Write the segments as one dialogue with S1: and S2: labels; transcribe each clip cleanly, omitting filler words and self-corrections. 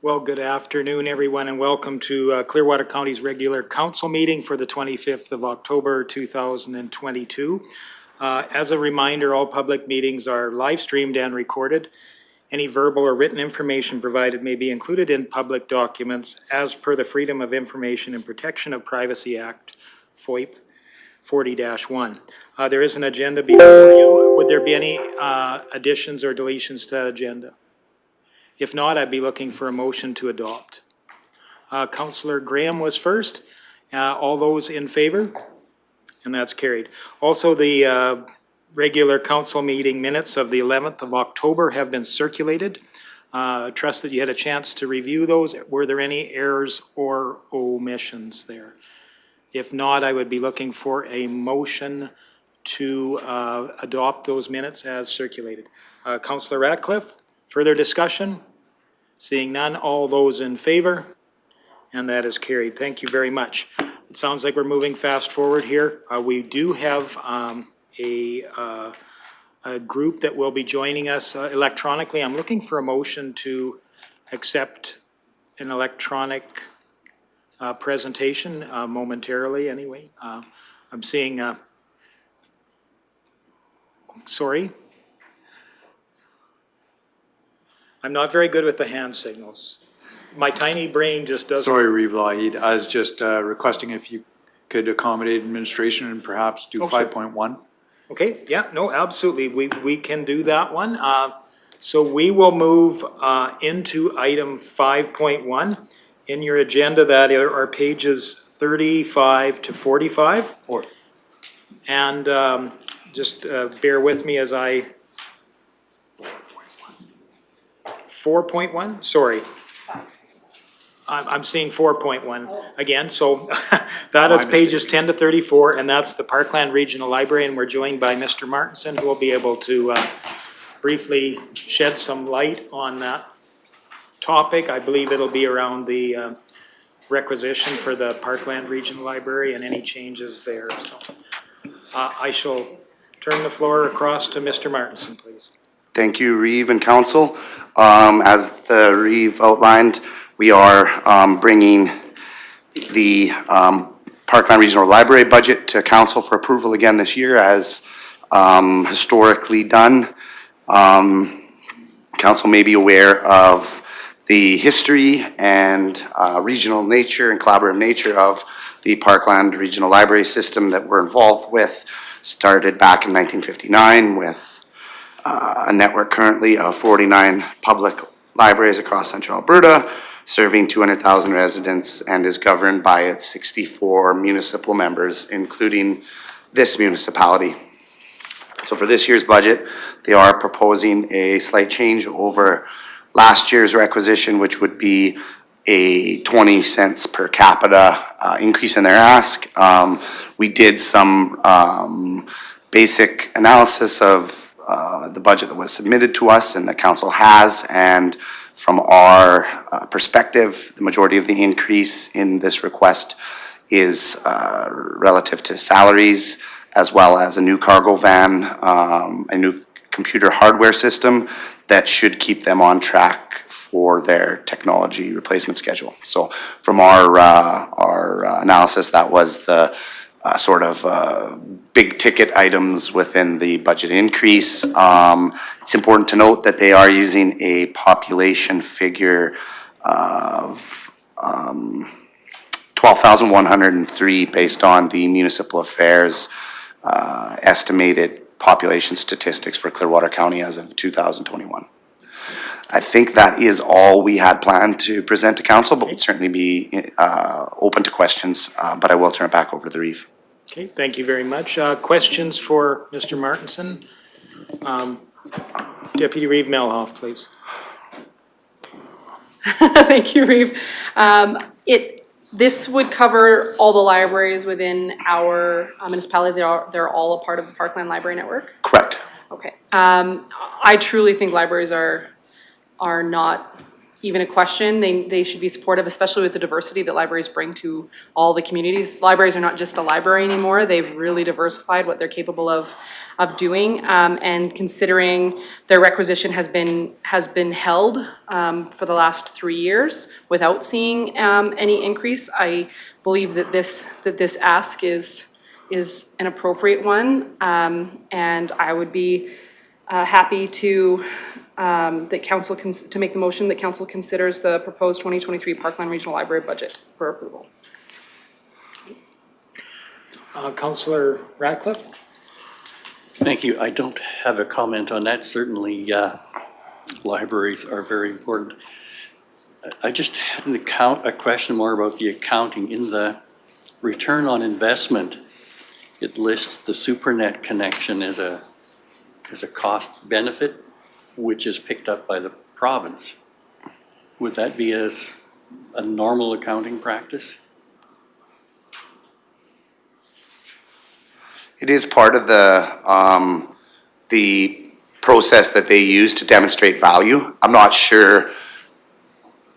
S1: Well, good afternoon, everyone, and welcome to Clearwater County's regular council meeting for the 25th of October, 2022. As a reminder, all public meetings are live streamed and recorded. Any verbal or written information provided may be included in public documents as per the Freedom of Information and Protection of Privacy Act, FOIP 40-1. There is an agenda before you. Would there be any additions or deletions to that agenda? If not, I'd be looking for a motion to adopt. Councillor Graham was first. All those in favor? And that's carried. Also, the regular council meeting minutes of the 11th of October have been circulated. Trust that you had a chance to review those. Were there any errors or omissions there? If not, I would be looking for a motion to adopt those minutes as circulated. Councillor Ratcliffe? Further discussion? Seeing none, all those in favor? And that is carried. Thank you very much. It sounds like we're moving fast forward here. We do have a group that will be joining us electronically. I'm looking for a motion to accept an electronic presentation momentarily anyway. I'm seeing, sorry. I'm not very good with the hand signals. My tiny brain just doesn't.
S2: Sorry, Reeve Lougheed. I was just requesting if you could accommodate administration and perhaps do 5.1.
S1: Okay, yeah, no, absolutely. We can do that one. So we will move into item 5.1. In your agenda, that are pages 35 to 45. And just bear with me as I... 4.1, sorry. I'm seeing 4.1 again, so that is pages 10 to 34, and that's the Parkland Regional Library, and we're joined by Mr. Martinson, who will be able to briefly shed some light on that topic. I believe it'll be around the requisition for the Parkland Regional Library and any changes there. So I shall turn the floor across to Mr. Martinson, please.
S3: Thank you, Reeve and Council. As the Reeve outlined, we are bringing the Parkland Regional Library budget to Council for approval again this year, as historically done. Council may be aware of the history and regional nature and collaborative nature of the Parkland Regional Library system that we're involved with. Started back in 1959 with a network currently of 49 public libraries across central Alberta, serving 200,000 residents, and is governed by its 64 municipal members, including this municipality. So for this year's budget, they are proposing a slight change over last year's requisition, which would be a 20 cents per capita increase in their ask. We did some basic analysis of the budget that was submitted to us and the council has, and from our perspective, the majority of the increase in this request is relative to salaries, as well as a new cargo van, a new computer hardware system that should keep them on track for their technology replacement schedule. So from our analysis, that was the sort of big ticket items within the budget increase. It's important to note that they are using a population figure of 12,103 based on the municipal affairs estimated population statistics for Clearwater County as of 2021. I think that is all we had planned to present to council, but we'd certainly be open to questions, but I will turn it back over to the Reeve.
S1: Okay, thank you very much. Questions for Mr. Martinson? Deputy Reeve Melhoff, please.
S4: Thank you, Reeve. This would cover all the libraries within our municipality. They're all a part of the Parkland Library Network?
S3: Correct.
S4: Okay. I truly think libraries are not even a question. They should be supportive, especially with the diversity that libraries bring to all the communities. Libraries are not just a library anymore. They've really diversified what they're capable of doing. And considering their requisition has been held for the last 3 years without seeing any increase, I believe that this ask is an appropriate one. And I would be happy to to make the motion that council considers the proposed 2023 Parkland Regional Library budget for approval.
S1: Councillor Ratcliffe?
S5: Thank you. I don't have a comment on that. Certainly, libraries are very important. I just had a question more about the accounting. In the return on investment, it lists the SuperNet connection as a cost benefit, which is picked up by the province. Would that be a normal accounting practice?
S3: It is part of the process that they use to demonstrate value. I'm not sure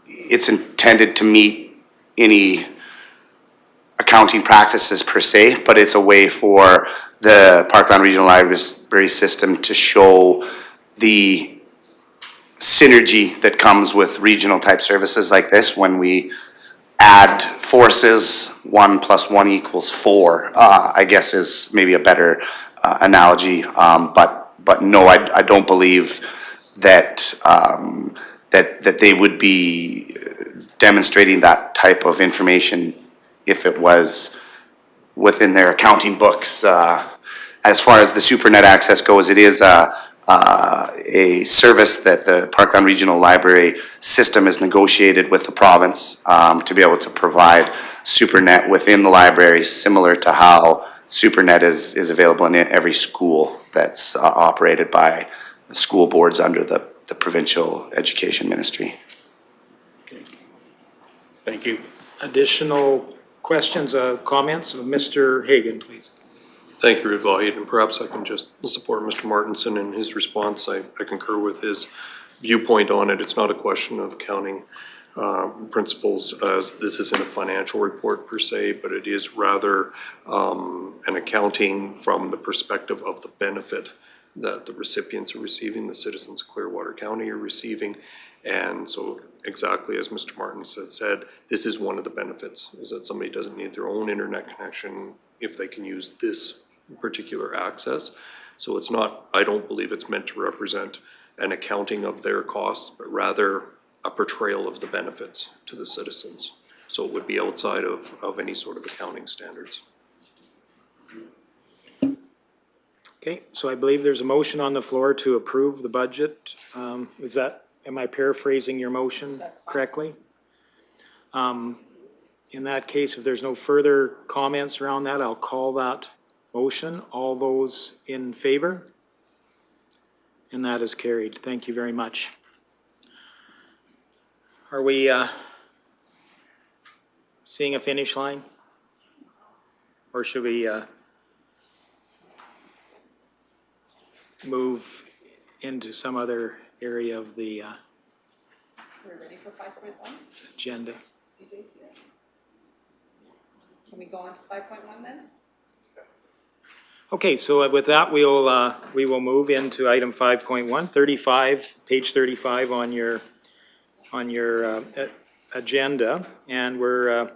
S3: it's intended to meet any accounting practices per se, but it's a way for the Parkland Regional Library System to show the synergy that comes with regional type services like this. When we add forces, 1 + 1 = 4, I guess is maybe a better analogy. But no, I don't believe that that they would be demonstrating that type of information if it was within their accounting books. As far as the SuperNet access goes, it is a service that the Parkland Regional Library System has negotiated with the province to be able to provide SuperNet within the library, similar to how SuperNet is available in every school that's operated by school boards under the Provincial Education Ministry.
S5: Okay. Thank you.
S1: Additional questions, comments? Mr. Hagan, please.
S6: Thank you, Vahid, and perhaps I can just support Mr. Martinson in his response. I concur with his viewpoint on it. It's not a question of accounting principles, as this isn't a financial report per se, but it is rather an accounting from the perspective of the benefit that the recipients are receiving, the citizens of Clearwater County are receiving. And so exactly as Mr. Martinson said, this is one of the benefits, is that somebody doesn't need their own internet connection if they can use this particular access. So it's not, I don't believe it's meant to represent an accounting of their costs, but rather a portrayal of the benefits to the citizens. So it would be outside of any sort of accounting standards.
S1: Okay, so I believe there's a motion on the floor to approve the budget. Am I paraphrasing your motion correctly? In that case, if there's no further comments around that, I'll call that motion. All those in favor? And that is carried. Thank you very much. Are we seeing a finish line? Or should we move into some other area of the
S4: We're ready for 5.1?
S1: agenda?
S4: Can we go on to 5.1 then?
S1: Okay, so with that, we will move into item 5.1, page 35 on your agenda, and we're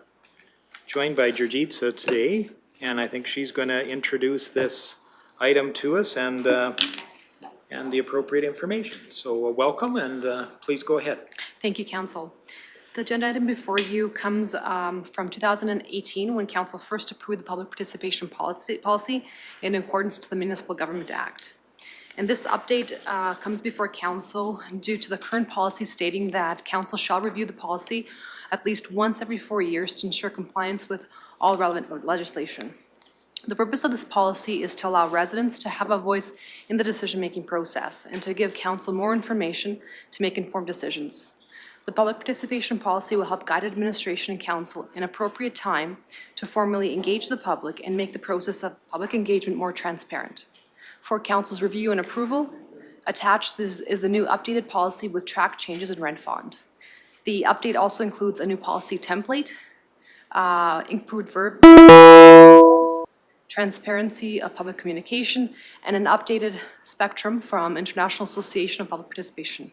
S1: joined by Jurjitsa today, and I think she's going to introduce this item to us and the appropriate information. So welcome, and please go ahead.
S7: Thank you, Council. The agenda item before you comes from 2018, when Council first approved the public participation policy in accordance to the Municipal Government Act. And this update comes before Council due to the current policy stating that Council shall review the policy at least once every 4 years to ensure compliance with all relevant legislation. The purpose of this policy is to allow residents to have a voice in the decision-making process and to give Council more information to make informed decisions. The public participation policy will help guide administration and council in appropriate time to formally engage the public and make the process of public engagement more transparent. For council's review and approval, attached is the new updated policy with track changes in red font. The update also includes a new policy template, improved verb rules, transparency of public communication, and an updated spectrum from International Association of Public Participation.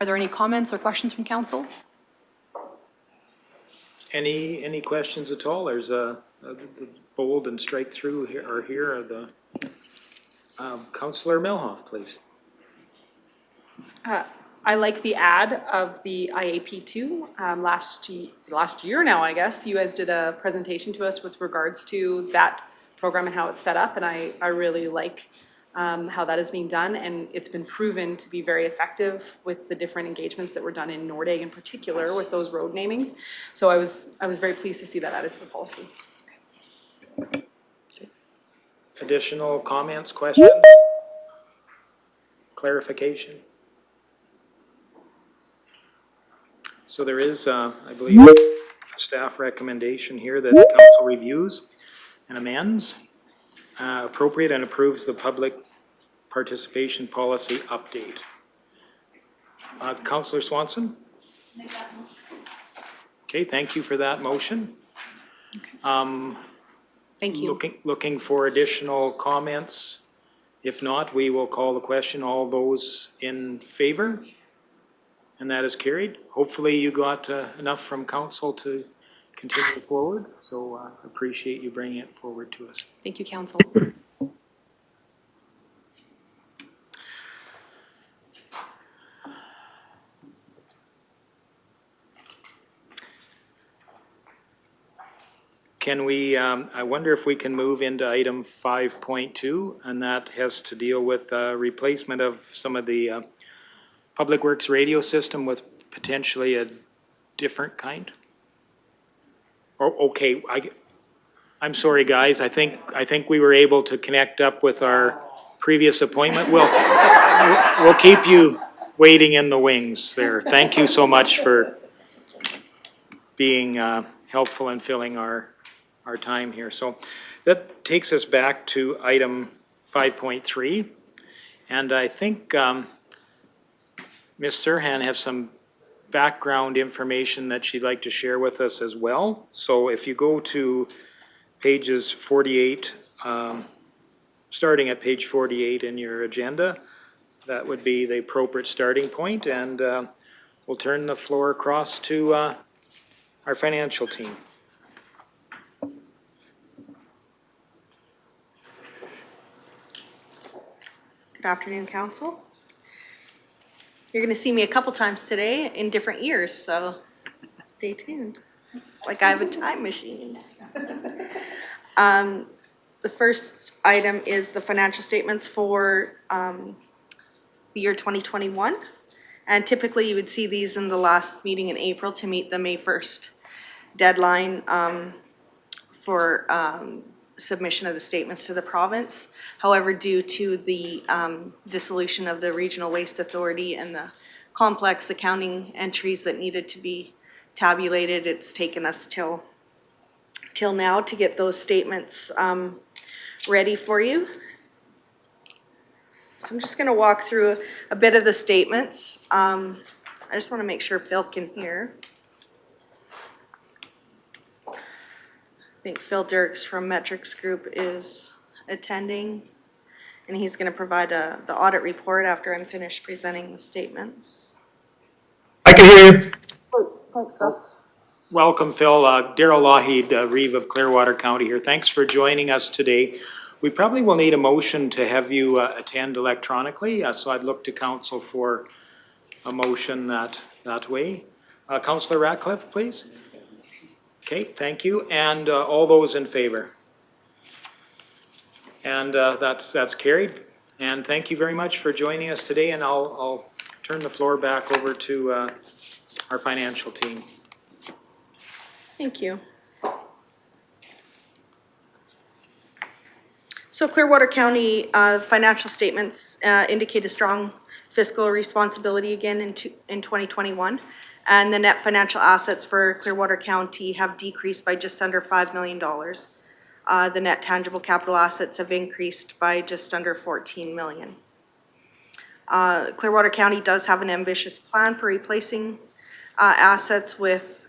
S7: Are there any comments or questions from council?
S1: Any questions at all? There's the bold and strike through here are the Councillor Milhoff, please.
S4: I like the add of the IAP2. Last year now, I guess, you guys did a presentation to us with regards to that program and how it's set up, and I really like how that is being done, and it's been proven to be very effective with the different engagements that were done in Nordegg in particular with those road namings. So I was very pleased to see that added to the policy.
S1: Okay. Additional comments, questions? Clarification? So there is, I believe, a staff recommendation here that the council reviews and amends, appropriate and approves the public participation policy update. Councillor Swanson? Okay, thank you for that motion.
S7: Thank you.
S1: Looking for additional comments? If not, we will call the question. All those in favor? And that is carried. Hopefully you got enough from council to continue forward. So appreciate you bringing it forward to us.
S7: Thank you, council.
S1: Can we, I wonder if we can move into item 5.2, and that has to deal with replacement of some of the Public Works radio system with potentially a different kind? Oh, okay, I'm sorry, guys. I think we were able to connect up with our previous appointment. We'll keep you waiting in the wings there. Thank you so much for being helpful in filling our time here. So that takes us back to item 5.3. And I think Ms. Serhan has some background information that she'd like to share with us as well. So if you go to pages 48, starting at page 48 in your agenda, that would be the appropriate starting point, and we'll turn the floor across to our financial team.
S8: Good afternoon, Council. You're going to see me a couple times today in different years, so stay tuned. It's like I have a time machine. The first item is the financial statements for the year 2021. And typically you would see these in the last meeting in April to meet the May 1st deadline for submission of the statements to the province. However, due to the dissolution of the Regional Waste Authority and the complex accounting entries that needed to be tabulated, it's taken us till now to get those statements ready for you. So I'm just going to walk through a bit of the statements. I just want to make sure Phil can hear. I think Phil Dirks from Metrix Group is attending, and he's going to provide the audit report after I'm finished presenting the statements.
S9: I can hear you.
S8: Thanks, Phil.
S1: Welcome, Phil. Daryl Lougheed, Reeve of Clearwater County here. Thanks for joining us today. We probably will need a motion to have you attend electronically, so I'd look to council for a motion that way. Councillor Ratcliffe, please. Okay, thank you. And all those in favor? And that's carried. And thank you very much for joining us today, and I'll turn the floor back over to our financial team.
S8: Thank you. So Clearwater County financial statements indicate a strong fiscal responsibility again in 2021. And the net financial assets for Clearwater County have decreased by just under $5 million. The net tangible capital assets have increased by just under $14 million. Clearwater County does have an ambitious plan for replacing assets with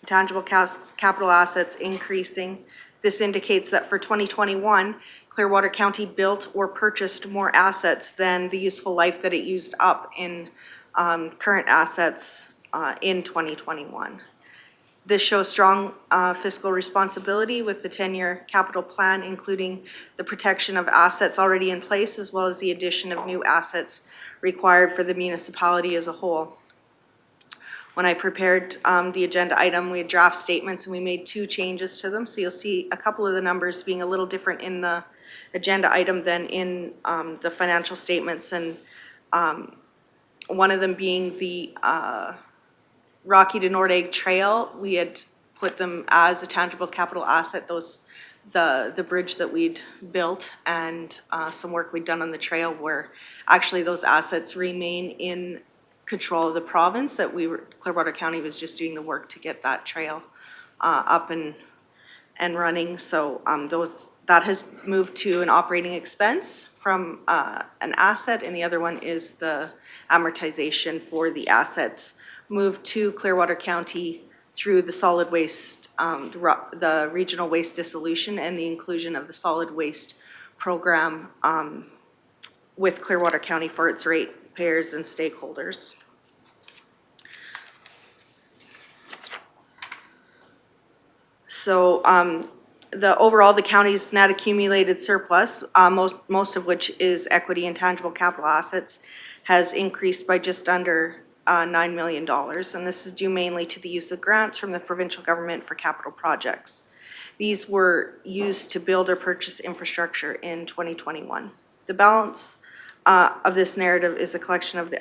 S8: tangible capital assets increasing. This indicates that for 2021, Clearwater County built or purchased more assets than the useful life that it used up in current assets in 2021. This shows strong fiscal responsibility with the 10-year capital plan, including the protection of assets already in place, as well as the addition of new assets required for the municipality as a whole. When I prepared the agenda item, we had draft statements and we made 2 changes to them. So you'll see a couple of the numbers being a little different in the agenda item than in the financial statements. And one of them being the Rocky to Nordegg Trail. We had put them as a tangible capital asset, the bridge that we'd built and some work we'd done on the trail, where actually those assets remain in control of the province, that Clearwater County was just doing the work to get that trail up and running. So that has moved to an operating expense from an asset, and the other one is the amortization for the assets moved to Clearwater County through the solid waste, the regional waste dissolution, and the inclusion of the solid waste program with Clearwater County for its ratepayers and stakeholders. So the county's net accumulated surplus, most of which is equity and tangible capital assets, has increased by just under $9 million, and this is due mainly to the use of grants from the provincial government for capital projects. These were used to build or purchase infrastructure in 2021. The balance of this narrative is a collection of the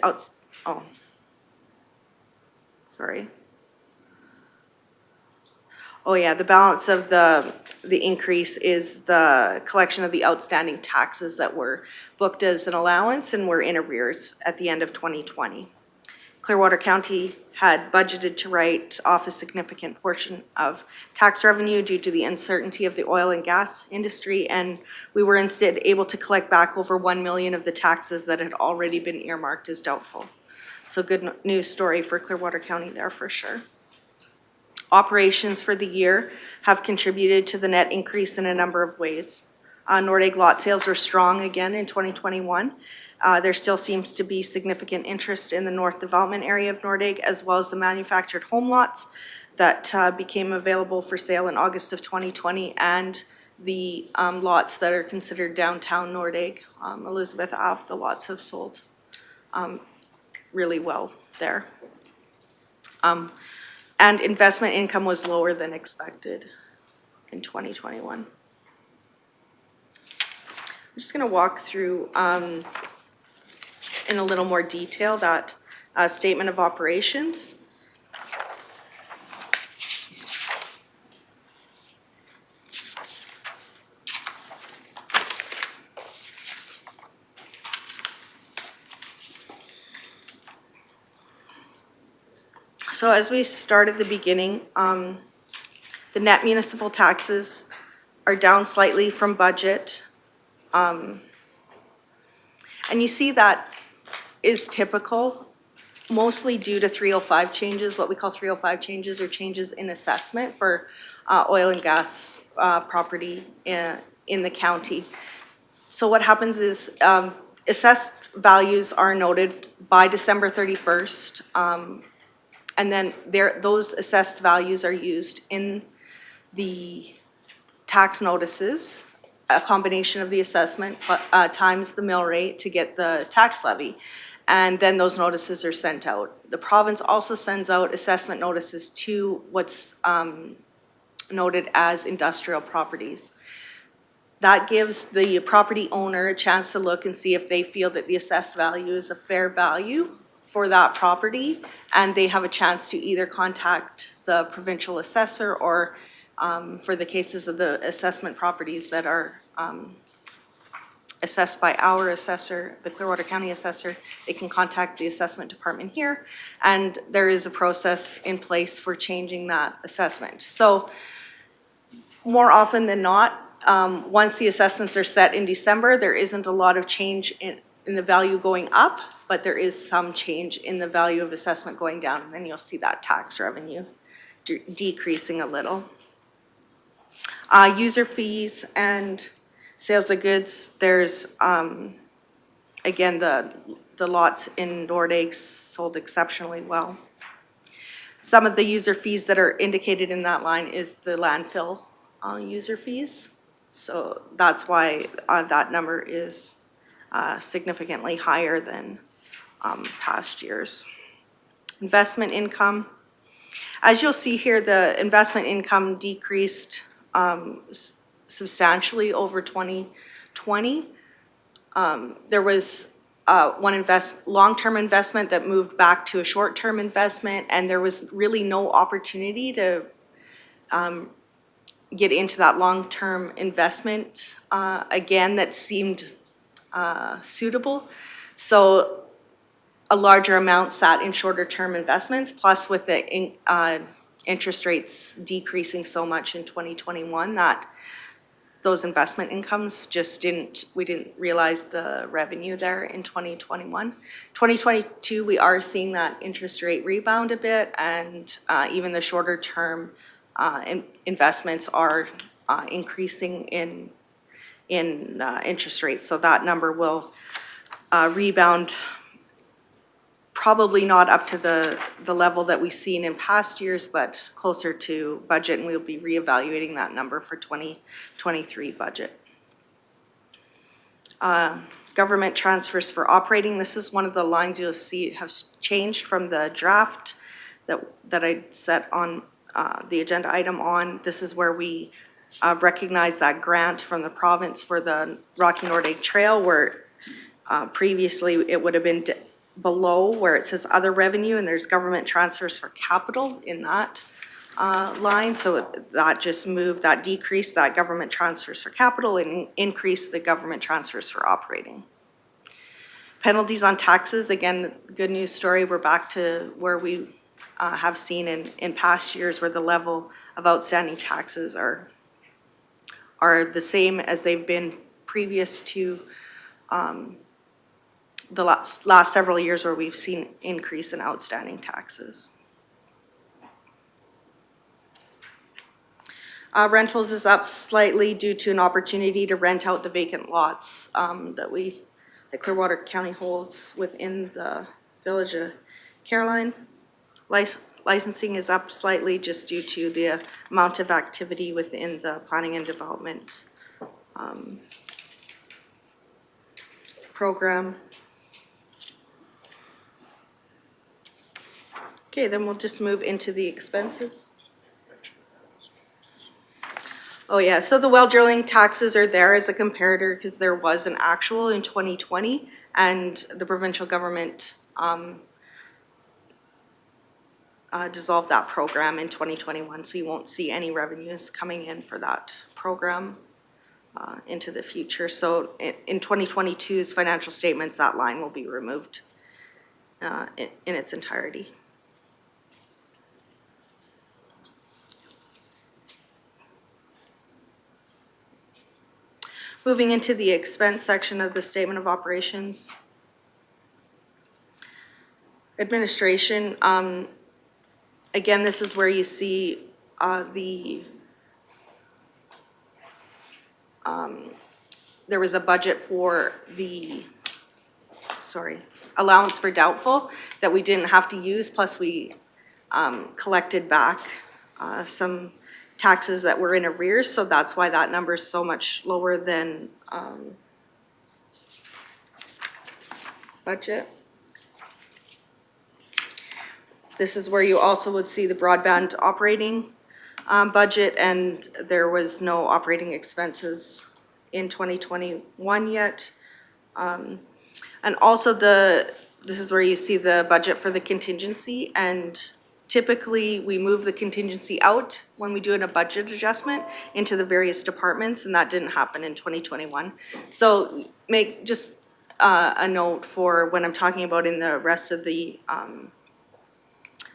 S8: the balance of the increase is the collection of the outstanding taxes that were booked as an allowance and were in arrears at the end of 2020. Clearwater County had budgeted to write off a significant portion of tax revenue due to the uncertainty of the oil and gas industry, and we were instead able to collect back over $1 million of the taxes that had already been earmarked as doubtful. So good news story for Clearwater County there for sure. Operations for the year have contributed to the net increase in a number of ways. Nordegg lot sales were strong again in 2021. There still seems to be significant interest in the north development area of Nordegg, as well as the manufactured home lots that became available for sale in August of 2020, and the lots that are considered downtown Nordegg, Elizabeth Ave, the lots have sold really well there. And investment income was lower than expected in 2021. I'm just going to walk through in a little more detail that statement of operations. So as we start at the beginning, the net municipal taxes are down slightly from budget. And you see that is typical, mostly due to 305 changes. What we call 305 changes are changes in assessment for oil and gas property in the county. So what happens is assessed values are noted by December 31st. And then those assessed values are used in the tax notices, a combination of the assessment times the mill rate to get the tax levy. And then those notices are sent out. The province also sends out assessment notices to what's noted as industrial properties. That gives the property owner a chance to look and see if they feel that the assessed value is a fair value for that property, and they have a chance to either contact the provincial assessor or for the cases of the assessment properties that are assessed by our assessor, the Clearwater County assessor, they can contact the assessment department here, and there is a process in place for changing that assessment. So more often than not, Once the assessments are set in December, there isn't a lot of change in the value going up, but there is some change in the value of assessment going down, and then you'll see that tax revenue decreasing a little. User fees and sales of goods, there's, again, the lots in Nordegg sold exceptionally well. Some of the user fees that are indicated in that line is the landfill user fees. So that's why that number is significantly higher than past years. Investment income. As you'll see here, the investment income decreased substantially over 2020. There was one long-term investment that moved back to a short-term investment, and there was really no opportunity to get into that long-term investment again that seemed suitable. So a larger amount sat in shorter-term investments, plus with the interest rates decreasing so much in 2021 that those investment incomes just we didn't realize the revenue there in 2021. 2022, we are seeing that interest rate rebound a bit, and even the shorter term investments are increasing in interest rates. So that number will rebound, probably not up to the level that we've seen in past years, but closer to budget, and we'll be reevaluating that number for 2023 budget. Government transfers for operating. This is one of the lines you'll see has changed from the draft that I set on the agenda item on. This is where we recognize that grant from the province for the Rocky Nordegg Trail, where previously it would have been below where it says other revenue, and there's government transfers for capital in that line. So that just moved, that decreased that government transfers for capital and increased the government transfers for operating. Penalties on taxes, again, good news story. We're back to where we have seen in past years, where the level of outstanding taxes are the same as they've been previous to the last several years, where we've seen increase in outstanding taxes. Rentals is up slightly due to an opportunity to rent out the vacant lots that Clearwater County holds within the village of Caroline. Licensing is up slightly just due to the amount of activity within the planning and development program. Okay, then we'll just move into the expenses. Oh yeah, so the well drilling taxes are there as a comparator because there was an actual in 2020, and the provincial government dissolved that program in 2021, so you won't see any revenues coming in for that program into the future. So in 2022's financial statements, that line will be removed in its entirety. Moving into the expense section of the statement of operations. Administration, again, this is where you see there was a budget for the, allowance for doubtful that we didn't have to use, plus we collected back some taxes that were in arrears, so that's why that number is so much lower than budget. This is where you also would see the broadband operating budget, and there was no operating expenses in 2021 yet. And also this is where you see the budget for the contingency, and typically we move the contingency out when we do a budget adjustment into the various departments, and that didn't happen in 2021. So make just a note for when I'm talking about in the rest of the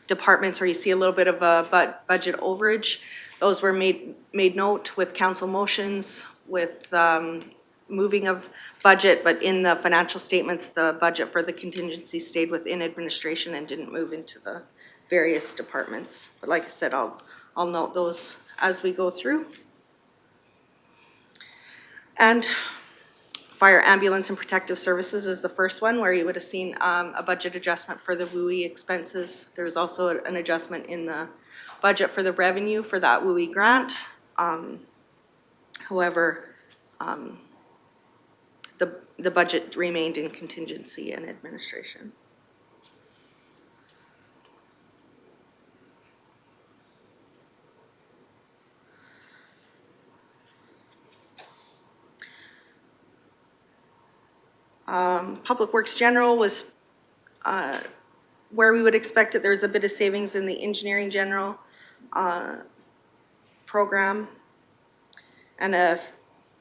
S8: departments where you see a little bit of a budget overage. Those were made note with council motions, with moving of budget, but in the financial statements, the budget for the contingency stayed within administration and didn't move into the various departments. But like I said, I'll note those as we go through. And fire, ambulance, and protective services is the first one, where you would have seen a budget adjustment for the WUI expenses. There was also an adjustment in the budget for the revenue for that WUI grant. However, the budget remained in contingency and administration. Public Works General was where we would expect it. There's a bit of savings in the Engineering General program and a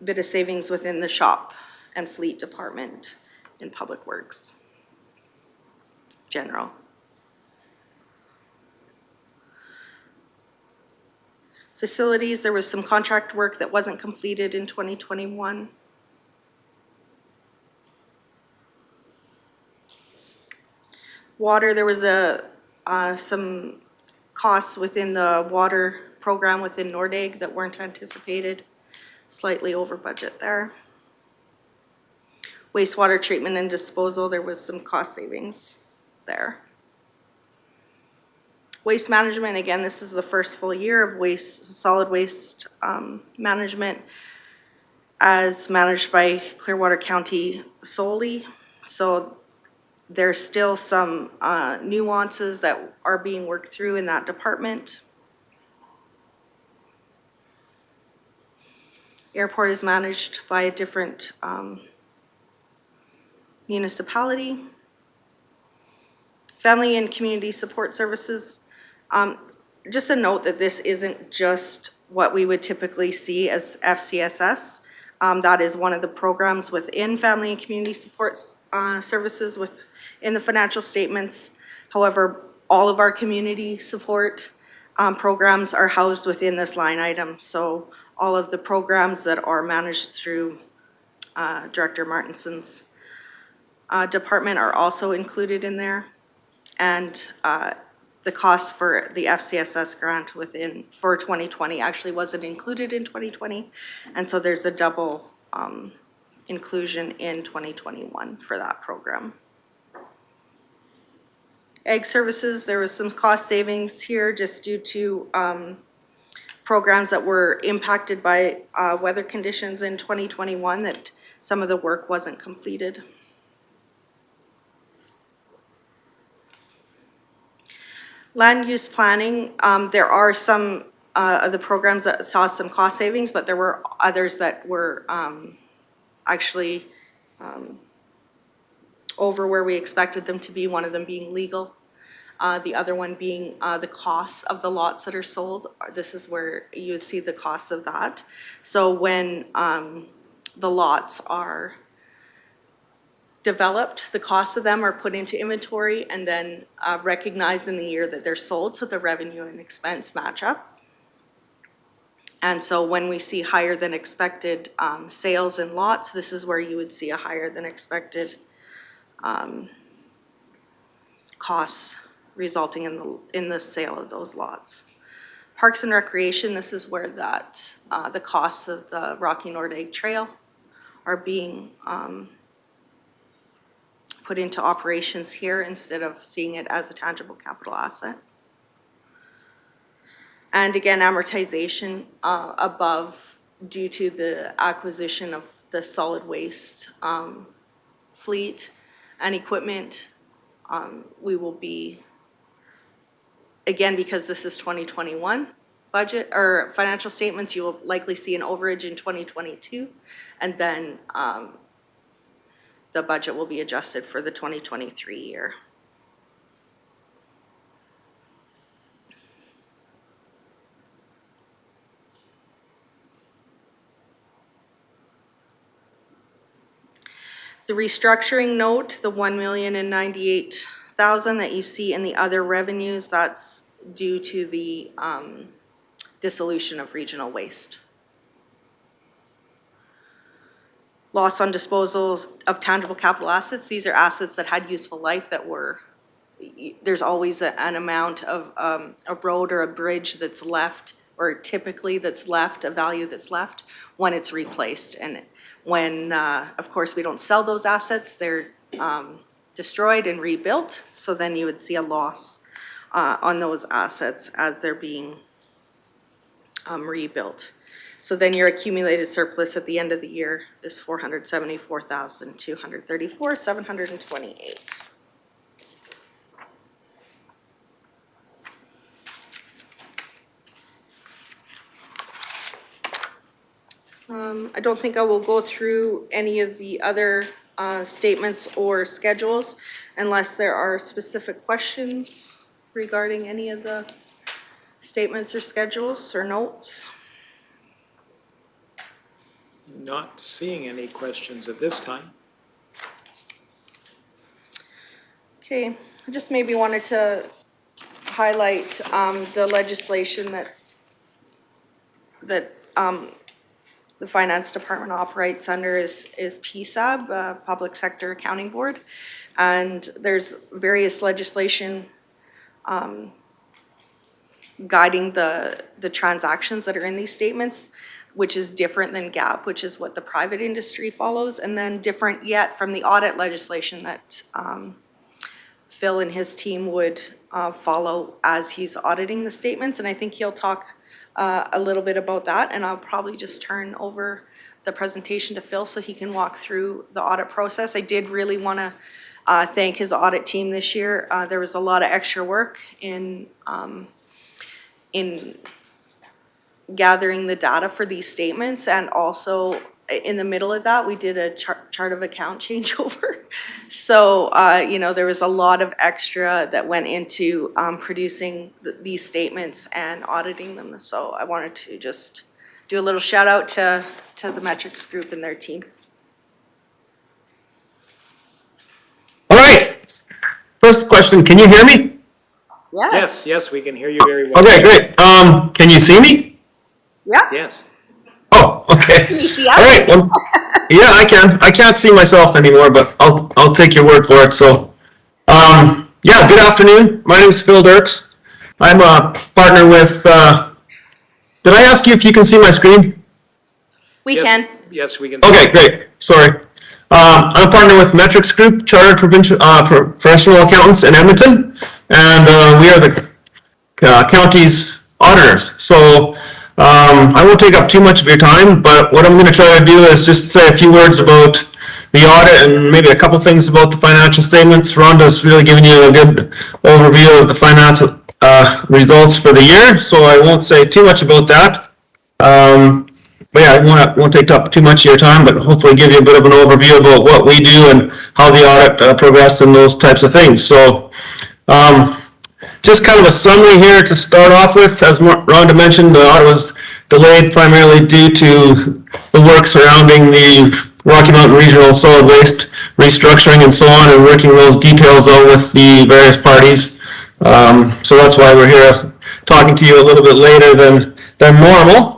S8: bit of savings within the shop and fleet department in Public Works General. Facilities, there was some contract work that wasn't completed in 2021. Water, there was some costs within the water program within Nordegg that weren't anticipated, slightly over budget there. Wastewater treatment and disposal, there was some cost savings there. Waste management, again, this is the first full year of solid waste management as managed by Clearwater County solely. So there's still some nuances that are being worked through in that department. Airport is managed by a different municipality. Family and community support services. Just a note that this isn't just what we would typically see as FCSS. That is one of the programs within family and community support services in the financial statements. However, all of our community support programs are housed within this line item. So all of the programs that are managed through Director Martinson's department are also included in there. And the cost for the FCSS grant for 2020 actually wasn't included in 2020. And so there's a double inclusion in 2021 for that program. Ag services, there was some cost savings here just due to programs that were impacted by weather conditions in 2021 that some of the work wasn't completed. Land use planning, there are some of the programs that saw some cost savings, but there were others that were actually over where we expected them to be, one of them being legal. The other one being the costs of the lots that are sold. This is where you see the cost of that. So when the lots are developed, the costs of them are put into inventory and then recognized in the year that they're sold, so the revenue and expense match up. And so when we see higher than expected sales in lots, this is where you would see a higher than expected costs resulting in the sale of those lots. Parks and Recreation, this is where the costs of the Rocky Nordegg Trail are being put into operations here instead of seeing it as a tangible capital asset. And again, amortization above due to the acquisition of the solid waste fleet and equipment. We will be, again, because this is 2021 budget or financial statements, you will likely see an overage in 2022, and then the budget will be adjusted for the 2023 year. The restructuring note, the $1,098,000 $1,000 that you see in the other revenues, that's due to the dissolution of regional waste. Loss on disposals of tangible capital assets. These are assets that had useful life that were, there's always an amount of a road or a bridge that's left, or typically that's left, a value that's left when it's replaced. And when, of course, we don't sell those assets, they're destroyed and rebuilt. So then you would see a loss on those assets as they're being rebuilt. So then your accumulated surplus at the end of the year is $474,234,728. I don't think I will go through any of the other statements or schedules unless there are specific questions regarding any of the statements or schedules or notes.
S1: Not seeing any questions at this time.
S8: Okay, I just maybe wanted to highlight the legislation that the Finance Department operates under is PSAB, Public Sector Accounting Board. And there's various legislation guiding the transactions that are in these statements, which is different than GAAP, which is what the private industry follows, and then different yet from the audit legislation that Phil and his team would follow as he's auditing the statements. And I think he'll talk a little bit about that, and I'll probably just turn over the presentation to Phil so he can walk through the audit process. I did really want to thank his audit team this year. There was a lot of extra work in gathering the data for these statements, and also in the middle of that, we did a chart of account changeover. So, you know, there was a lot of extra that went into producing these statements and auditing them. So I wanted to just do a little shout out to the Metrix group and their team.
S9: All right. First question, can you hear me?
S1: Yes, yes, we can hear you very well.
S9: Okay, great. Can you see me?
S8: Yeah.
S1: Yes.
S9: Oh, okay.
S8: Can you see us?
S9: All right. Well, yeah, I can. I can't see myself anymore, but I'll take your word for it. So, yeah, good afternoon. My name is Phil Dirks. I'm a partner with, did I ask you if you can see my screen?
S8: We
S1: Yes,
S8: can.
S1: Yes, we can.
S9: Okay, great. Sorry. I'm a partner with Metrix Group, Chartered Professional Accountants in Edmonton, and we are the county's auditors. So I won't take up too much of your time, but what I'm going to try to do is just say a few words about the audit and maybe a couple things about the financial statements. Rhonda's really given you a good overview of the financial results for the year, so I won't say too much about that. But yeah, I won't take up too much of your time, but hopefully give you a bit of an overview about what we do and how the audit progressed and those types of things. So just kind of a summary here to start off with. As Rhonda mentioned, the audit was delayed primarily due to the work surrounding the Rocky Mountain Regional Solid Waste restructuring and so on, and working those details out with the various parties. So that's why we're here talking to you a little bit later than normal.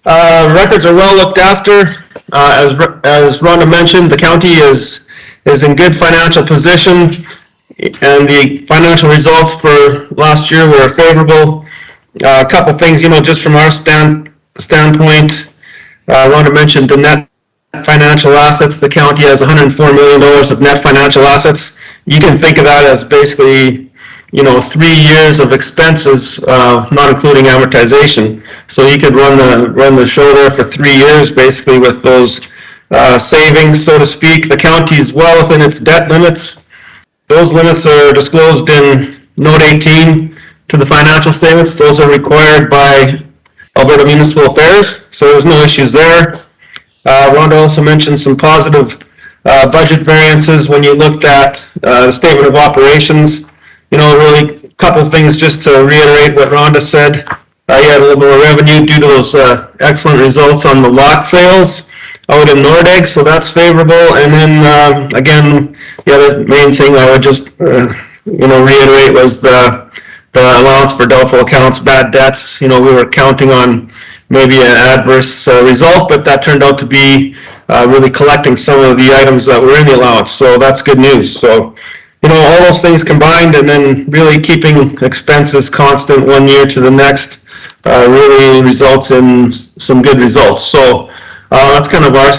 S9: Records are well looked after. As Rhonda mentioned, the county is in good financial position, and the financial results for last year were favorable. A couple things, you know, just from our standpoint, Rhonda mentioned the net financial assets. The county has $104 million of net financial assets. You can think of that as basically, you know, 3 years of expenses, not including amortization. So you could run the show there for 3 years, basically, with those savings, so to speak. The county is well within its debt limits. Those limits are disclosed in Note 18 to the financial statements. Those are required by Alberta Municipal Affairs, so there's no issues there. Rhonda also mentioned some positive budget variances when you looked at the statement of operations. You know, really a couple of things just to reiterate what Rhonda said. You had a little more revenue due to those excellent results on the lot sales. out in Nordegg, so that's favorable. And then, again, the other main thing I would just, reiterate was the allowance for doubtful accounts, bad debts. We were counting on maybe an adverse result, but that turned out to be really collecting some of the items that were in the allowance, so that's good news. So, all those things combined, and then really keeping expenses constant 1 year to the next really results in some good results. So that's kind of our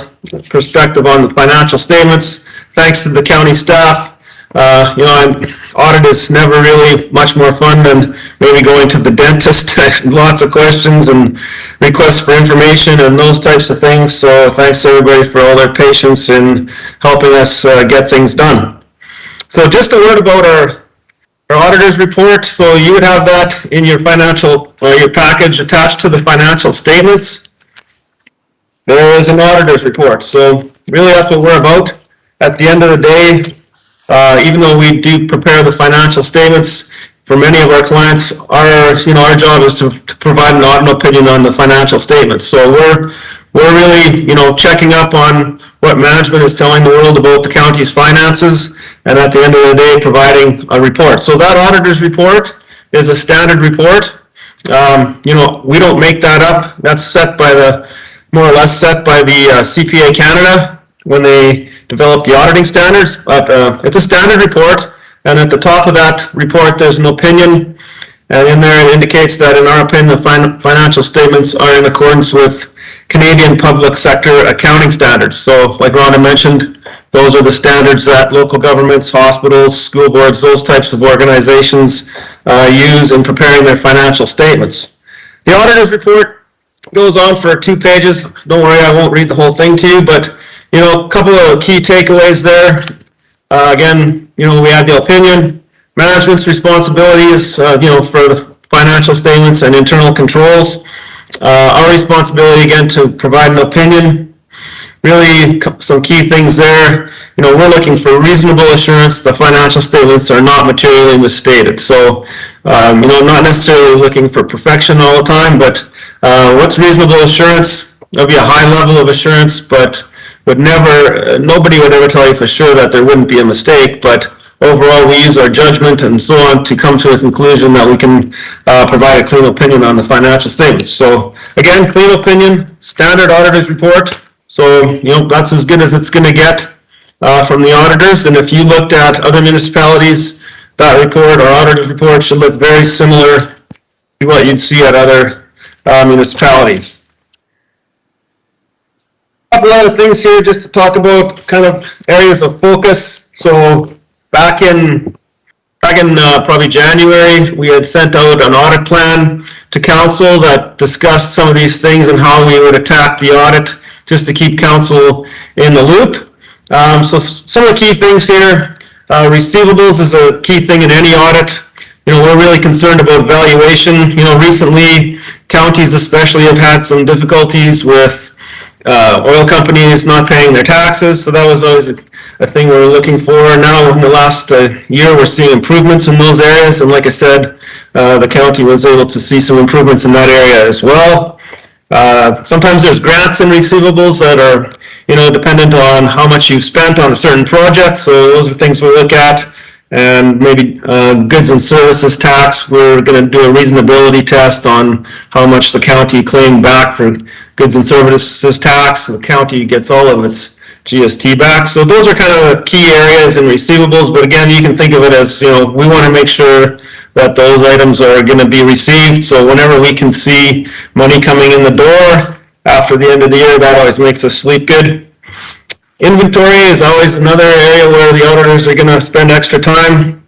S9: perspective on the financial statements. Thanks to the county staff. Audit is never really much more fun than maybe going to the dentist. Lots of questions and requests for information and those types of things. So thanks everybody for all their patience in helping us get things done. So just a word about our auditor's report. So you would have that in your your package attached to the financial statements. There is an auditor's report. So really that's what we're about. At the end of the day, even though we do prepare the financial statements for many of our clients, our job is to provide an audit opinion on the financial statements. So we're really, checking up on what management is telling the world about the county's finances, and at the end of the day, providing a report. So that auditor's report is a standard report. We don't make that up. That's more or less set by the CPA Canada when they develop the auditing standards, but it's a standard report, and at the top of that report there's an opinion, and in there it indicates that in our opinion the financial statements are in accordance with Canadian public sector accounting standards. So like Rhonda mentioned, those are the standards that local governments, hospitals, school boards, those types of organizations use in preparing their financial statements. The auditor's report goes on for 2 pages. Don't worry, I won't read the whole thing to you, but a couple of key takeaways there. Again, we had the opinion, management's responsibilities, for the financial statements and internal controls. Our responsibility, again, to provide an opinion. Really, some key things there. We're looking for reasonable assurance the financial statements are not materially misstated. So, not necessarily looking for perfection all the time, but what's reasonable assurance? There'll be a high level of assurance, but nobody would ever tell you for sure that there wouldn't be a mistake, but overall we use our judgment and so on to come to a conclusion that we can provide a clean opinion on the financial statements. So again, clean opinion, standard auditor's report. So, that's as good as it's going to get from the auditors. And if you looked at other municipalities, that report or auditor's report should look very similar to what you'd see at other municipalities. A couple other things here just to talk about kind of areas of focus. So back in probably January, we had sent out an audit plan to council that discussed some of these things and how we would attack the audit just to keep council in the loop. So some of the key things here, receivables is a key thing in any audit. We're really concerned about valuation. Recently, counties especially have had some difficulties with oil companies not paying their taxes, so that was always a thing we were looking for. Now in the last year we're seeing improvements in those areas, and like I said, the county was able to see some improvements in that area as well. Sometimes there's grants and receivables that are dependent on how much you've spent on a certain project, so those are things we look at. And maybe goods and services tax, we're going to do a reasonability test on how much the county claimed back for goods and services tax. The county gets all of its GST back. So those are kind of the key areas in receivables, but again, you can think of it as, we want to make sure that those items are going to be received. So whenever we can see money coming in the door after the end of the year, that always makes us sleep good. Inventory is always another area where the auditors are going to spend extra time.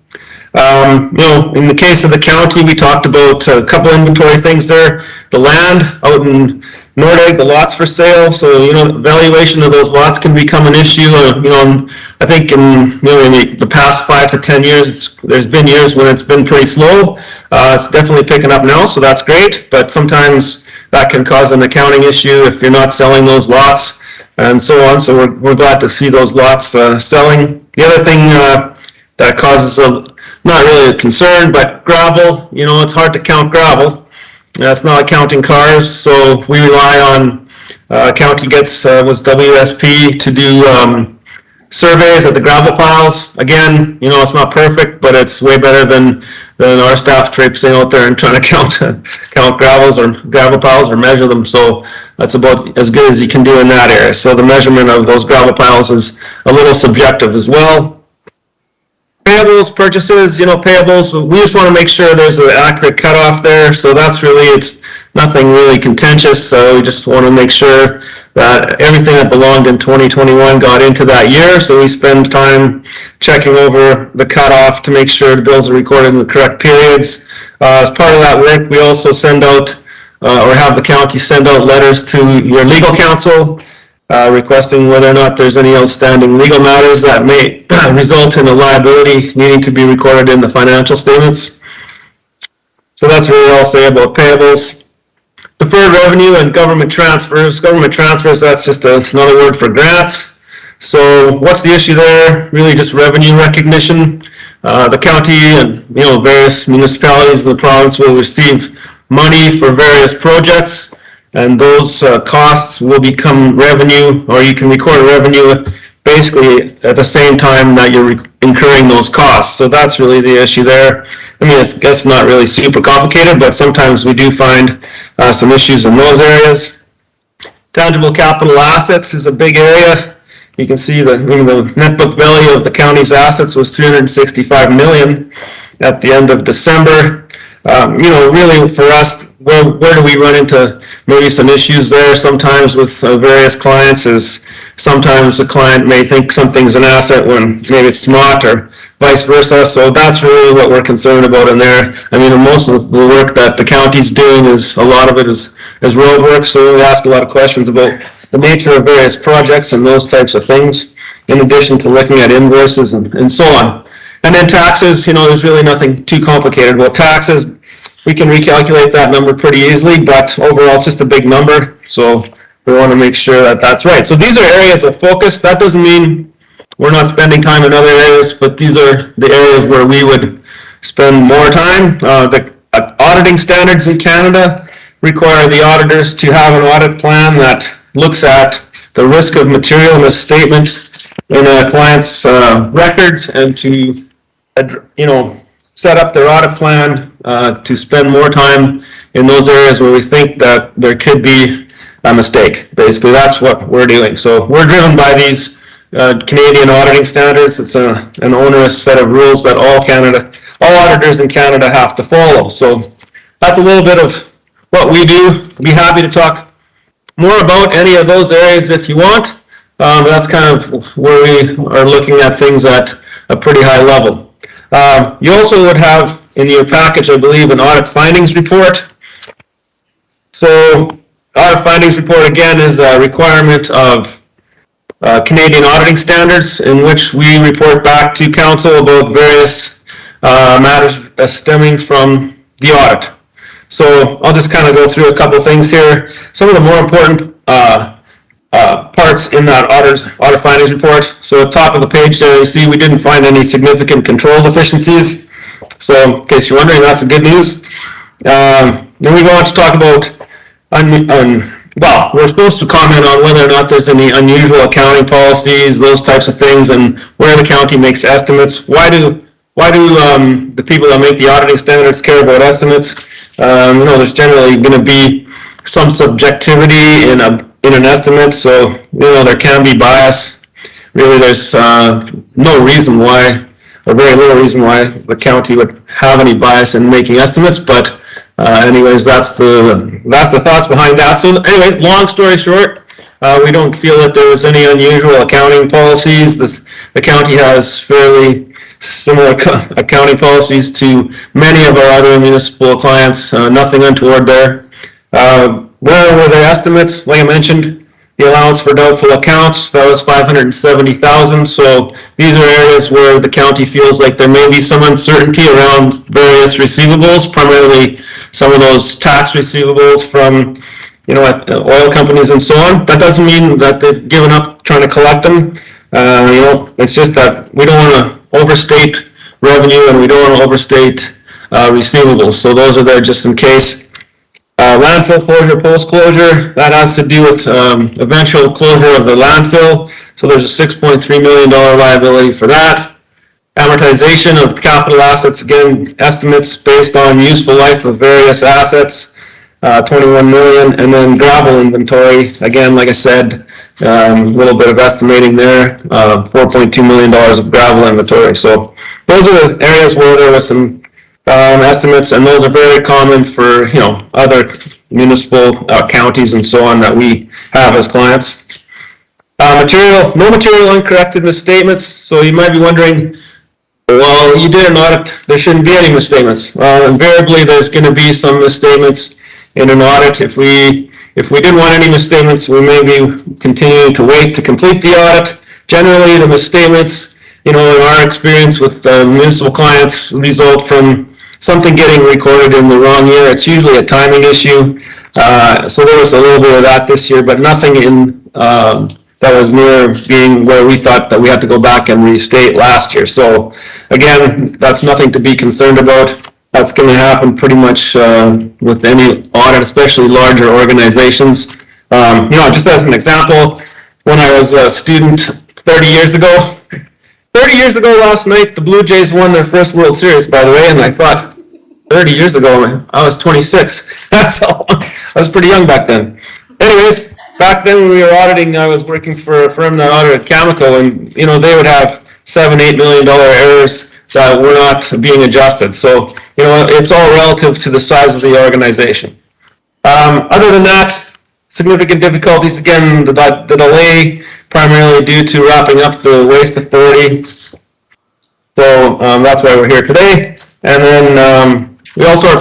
S9: In the case of the county, we talked about a couple inventory things there. The land out in Nordegg, the lots for sale. So, valuation of those lots can become an issue. I think in the past 5 to 10 years, there's been years when it's been pretty slow. It's definitely picking up now, so that's great. But sometimes that can cause an accounting issue if you're not selling those lots, and so on. So we're glad to see those lots selling. The other thing that causes not really a concern, but gravel, it's hard to count gravel. That's not counting cars, so we rely on County was WSP to do surveys at the gravel piles. Again, it's not perfect, but it's way better than our staff traipsing out there and trying to count gravel piles or measure them. So that's about as good as you can do in that area. So the measurement of those gravel piles is a little subjective as well. Payables, purchases, payables, we just want to make sure there's an accurate cutoff there. So that's really, it's nothing really contentious. So we just want to make sure that everything that belonged in 2021 got into that year. So we spend time checking over the cutoff to make sure the bills are recorded in the correct periods. As part of that work, we also send out, or have the county send out letters to your legal counsel requesting whether or not there's any outstanding legal matters that may result in a liability needing to be recorded in the financial statements. So that's really all I'll say about payables. Deferred revenue and government transfers. Government transfers, that's just another word for grants. So what's the issue there? Really just revenue recognition. The county and various municipalities in the province will receive money for various projects, and those costs will become revenue, or you can record revenue basically at the same time that you're incurring those costs. So that's really the issue there. I mean, I guess not really super complicated, but sometimes we do find some issues in those areas. Tangible capital assets is a big area. You can see the net book value of the county's assets was $365 million at the end of December. Really for us, where do we run into maybe some issues there sometimes with various clients is sometimes a client may think something's an asset when maybe it's not, or vice versa. So that's really what we're concerned about in there. I mean, most of the work that the county's doing a lot of it is road work, so we ask a lot of questions about the nature of various projects and those types of things, in addition to looking at invoices and so on. And then taxes, there's really nothing too complicated about taxes. We can recalculate that number pretty easily, but overall it's just a big number, so we want to make sure that that's right. So these are areas of focus. That doesn't mean we're not spending time in other areas, but these are the areas where we would spend more time. The auditing standards in Canada require the auditors to have an audit plan that looks at the risk of material misstatement in a client's records, and to set up their audit plan to spend more time in those areas where we think that there could be a mistake. Basically, that's what we're doing. So we're driven by these Canadian auditing standards. It's an onerous set of rules that all auditors in Canada have to follow. So that's a little bit of what we do. I'd be happy to talk more about any of those areas if you want. That's kind of where we are looking at things at a pretty high level. You also would have in your package, I believe, an audit findings report. So audit findings report, again, is a requirement of Canadian auditing standards, in which we report back to council about various matters stemming from the audit. So I'll just kind of go through a couple things here. Some of the more important parts in that audit findings report. So at the top of the page there, you see we didn't find any significant control deficiencies. So in case you're wondering, that's the good news. Then we go on to talk about, we're supposed to comment on whether or not there's any unusual accounting policies, those types of things, and where the county makes estimates. Why do the people that make the auditing standards care about estimates? There's generally going to be some subjectivity in an estimate, so there can be bias. Really, there's no reason why, or very little reason why, the county would have any bias in making estimates. But anyways, that's the thoughts behind that. So anyway, long story short, we don't feel that there was any unusual accounting policies. The county has fairly similar accounting policies to many of our other municipal clients. Nothing untoward there. Where were their estimates? Like I mentioned, the allowance for doubtful accounts, that was $570,000. So these are areas where the county feels like there may be some uncertainty around various receivables, primarily some of those tax receivables from oil companies and so on. That doesn't mean that they've given up trying to collect them. It's just that we don't want to overstate revenue, and we don't want to overstate receivables. So those are there just in case. Landfill closure, post-closure, that has to do with eventual closure of the landfill. So there's a $6.3 million liability for that. Amortization of capital assets, again, estimates based on useful life of various assets, 21 million. And then gravel inventory, again, like I said, a little bit of estimating there, $4.2 million of gravel inventory. So those are the areas where there was some estimates, and those are very common for, you know, other municipal counties and so on that we have as clients. No material incorrect misstatements. So you might be wondering, well, you did an audit, there shouldn't be any misstatements. Invariably, there's going to be some misstatements in an audit. If we didn't want any misstatements, we may be continuing to wait to complete the audit. Generally, the misstatements, you know, in our experience with municipal clients, result from something getting recorded in the wrong year. It's usually a timing issue. So there was a little bit of that this year, but nothing in that was near being where we thought that we had to go back and restate last year. So again, that's nothing to be concerned about. That's going to happen pretty much with any audit, especially larger organizations. You know, just as an example, when I was a student 30 years ago last night, the Blue Jays won their first World Series, by the way, and I thought 30 years ago, I was 26. So I was pretty young back then. Anyways, back then when we were auditing, I was working for a firm that audited Cameco, and you know, they would have $7-8 million errors that were not being adjusted. So, you know, it's all relative to the size of the organization. Other than that, significant difficulties, again, the delay primarily due to wrapping up the waste authority. So that's why we're here today. And then we also are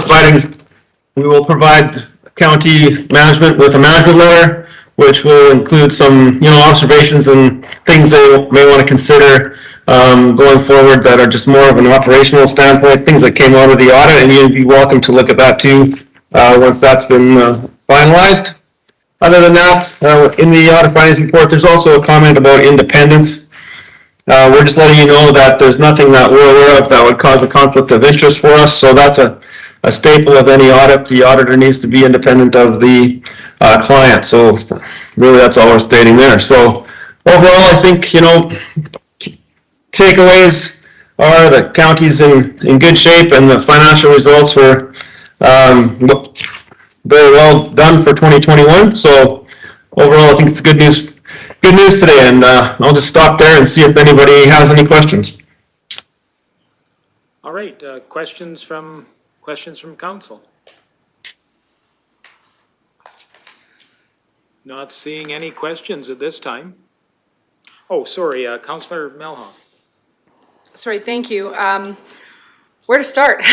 S9: we will provide county management with a management letter, which will include some, you know, observations and things they may want to consider going forward that are just more of an operational standpoint, things that came out of the audit, and you'd be welcome to look at that too once that's been finalized. Other than that, in the audit findings report, there's also a comment about independence. We're just letting you know that there's nothing that we're aware of that would cause a conflict of interest for us. So that's a staple of any audit. The auditor needs to be independent of the client. So really that's all we're stating there. So overall, I think, you know, takeaways are the county's in good shape, and the financial results were very well done for 2021. So overall, I think it's good news today, and I'll just stop there and see if anybody has any questions.
S1: All right, questions from council? Not seeing any questions at this time. Oh, sorry, Councillor Melhoff.
S4: Sorry, thank you. Where to start?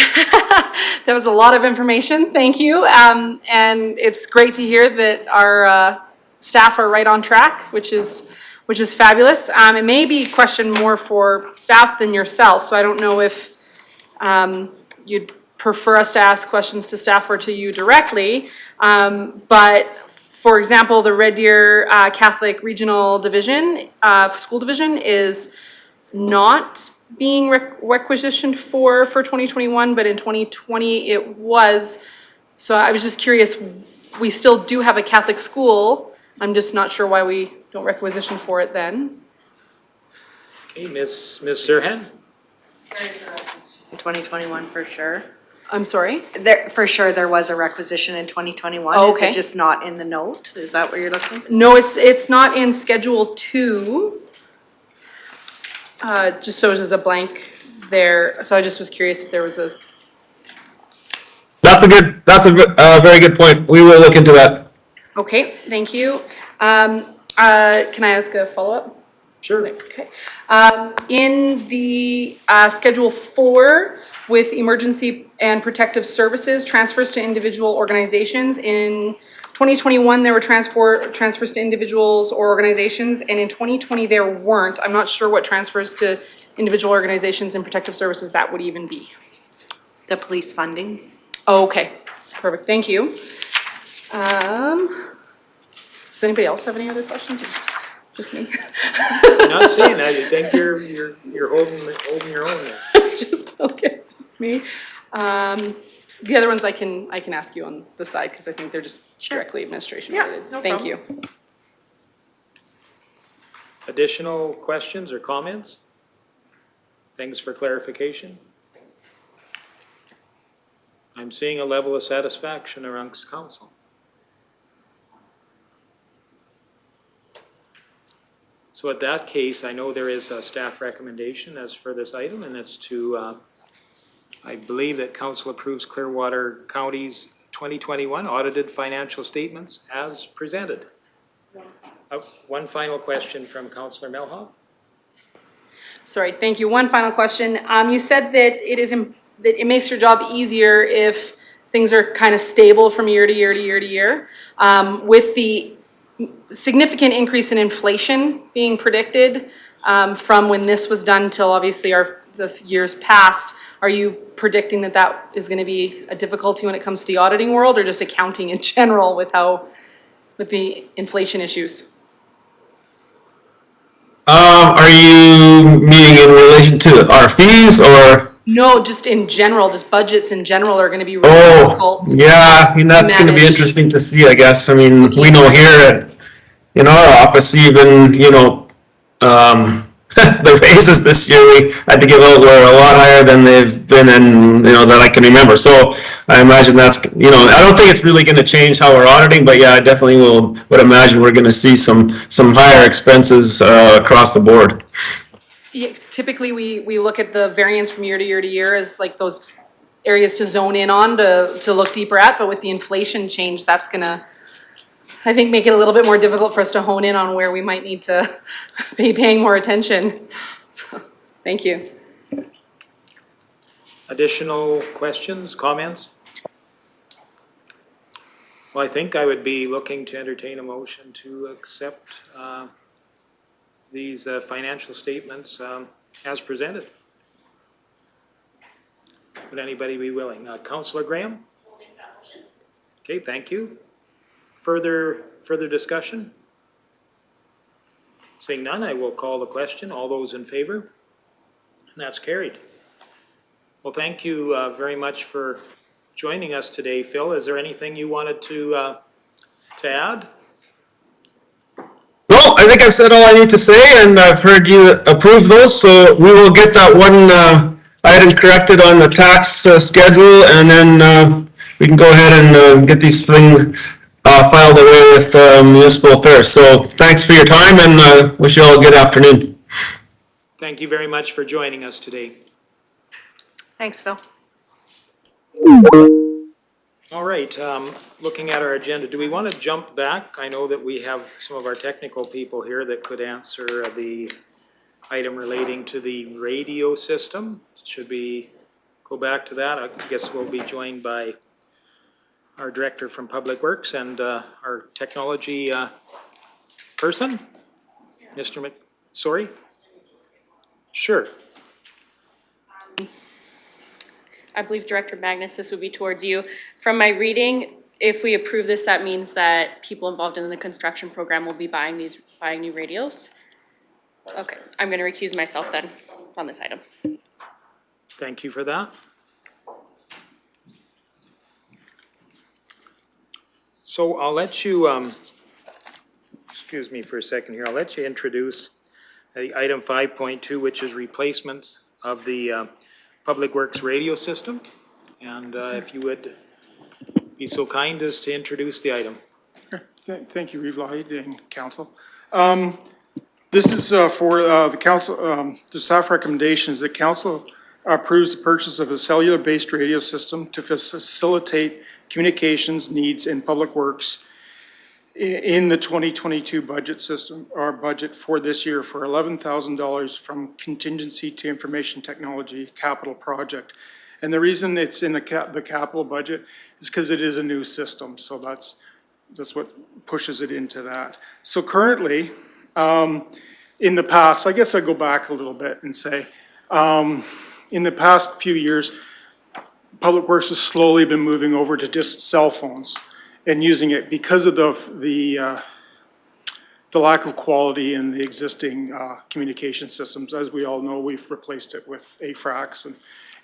S4: That was a lot of information, thank you. And it's great to hear that our staff are right on track, which is fabulous. It may be a question more for staff than yourself, so I don't know if you'd prefer us to ask questions to staff or to you directly. But for example, the Red Deer Catholic Regional Division, School Division is not being requisitioned for 2021, but in 2020 it was. So I was just curious, we still do have a Catholic school. I'm just not sure why we don't requisition for it then.
S1: Okay, Ms. Sirhan?
S8: In 2021 for sure.
S4: I'm sorry?
S8: For sure there was a requisition in 2021.
S4: Oh,
S8: Is
S4: okay.
S8: it just not in the note? Is that what you're looking for?
S4: No, it's not in Schedule 2. Just so there's a blank there. So I just was curious if there was a.
S9: That's a very good point. We will look into that.
S4: Okay, thank you. Can I ask a follow-up?
S1: Sure.
S4: Okay. In the Schedule 4 with emergency and protective services, transfers to individual organizations. In 2021, there were transfers to individuals or organizations, and in 2020, there weren't. I'm not sure what transfers to individual organizations and protective services that would even be.
S8: The police funding?
S4: Oh, okay, perfect, thank you. Does anybody else have any other questions? Just me?
S1: Not seeing that. You think you're holding your own there.
S4: Just, okay, just me. The other ones I can ask you on the side, because I think they're just directly administration
S8: Yeah,
S4: related.
S8: no
S4: Thank
S8: problem.
S4: you.
S1: Additional questions or comments? Things for clarification? I'm seeing a level of satisfaction amongst council. So at that case, I know there is a staff recommendation as for this item, and it's to, I believe that council approves Clearwater County's 2021 audited financial statements as presented. One final question from Councillor Melhoff.
S4: Sorry, thank you. One final question. You said that that it makes your job easier if things are kind of stable from year to year to year to year. With the significant increase in inflation being predicted from when this was done till obviously the years past, are you predicting that that is going to be a difficulty when it comes to the auditing world, or just accounting in general with the inflation issues?
S9: Are you meaning in relation to our fees or?
S4: No, just in general, just budgets in general are going to be really
S9: Oh,
S4: difficult.
S9: yeah, I mean, that's gonna be
S4: manage.
S9: interesting to see, I guess. I mean, we know here in our office even, the raises this year we had to give out were a lot higher than they've been in, that I can remember. So I imagine that's, I don't think it's really gonna change how we're auditing, but yeah, I definitely would imagine we're gonna see some higher expenses, across the board.
S4: Yeah, typically, we look at the variance from year to year to year as like those areas to zone in on to look deeper at, but with the inflation change, that's gonna, I think, make it a little bit more difficult for us to hone in on where we might need to be paying more attention. So, thank you.
S1: Additional questions, comments? Well, I think I would be looking to entertain a motion to accept these financial statements as presented. Would anybody be willing? Councillor Graham? Okay, thank you. Further discussion? Seeing none, I will call the question. All those in favor? And that's carried. Well, thank you very much for joining us today, Phil. Is there anything you wanted to add?
S9: No, I think I've said all I need to say, and I've heard you approve those, so we will get that one item corrected on the tax schedule, and then we can go ahead and get these things filed away with municipal affairs. So thanks for your time, and wish you all a good afternoon.
S1: Thank you very much for joining us today.
S8: Thanks, Phil.
S1: All right, looking at our agenda, do we want to jump back? I know that we have some of our technical people here that could answer the item relating to the radio system. Should we go back to that? I guess we'll be joined by our Director from Public Works and our technology person, Mr. Sorry? Sure.
S10: I believe Director Magnus, this would be towards you. From my reading, if we approve this, that means that people involved in the construction program will be buying new radios. Okay, I'm going to recuse myself then on this item.
S1: Thank you for that. So I'll let you, excuse me for a second here, I'll let you introduce item 5.2, which is replacements of the Public Works radio system. And if you would be so kind as to introduce the item.
S11: Okay. Thank you, Reeve Lloyd and Council. This is for the Council, the staff recommendation is that Council approves the purchase of a cellular-based radio system to facilitate communications needs in Public Works in the 2022 budget system, or budget for this year, for $11,000 from contingency to information technology capital project. And the reason it's in the capital budget is because it is a new system, so that's what pushes it into that. So currently, in the past, I guess I'd go back a little bit and say, in the past few years, Public Works has slowly been moving over to just cell phones and using it because of the lack of quality in the existing communication systems. As we all know, we've replaced it with AFRAX,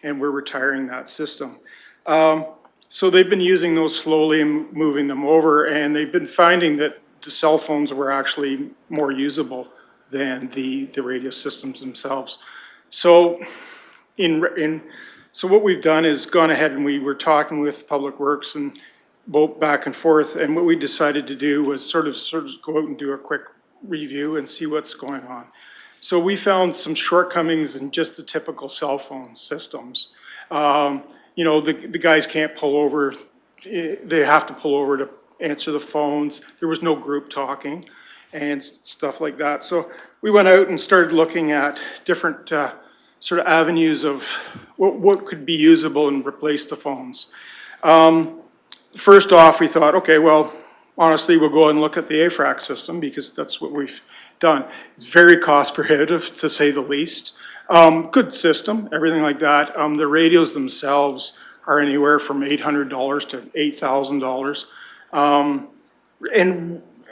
S11: and we're retiring that system. So they've been using those slowly and moving them over, and they've been finding that the cell phones were actually more usable than the radio systems themselves. So so what we've done is gone ahead and we were talking with Public Works and both back and forth, and what we decided to do was sort of go out and do a quick review and see what's going on. So we found some shortcomings in just the typical cell phone systems. You know, the guys can't pull over, they have to pull over to answer the phones. There was no group talking and stuff like that. So we went out and started looking at different sort of avenues of what could be usable and replace the phones. First off, we thought, okay, well, honestly, we'll go and look at the AFRAC system because that's what we've done. It's very cost prohibitive, to say the least. Good system, everything like that. The radios themselves are anywhere from $800 to $8,000.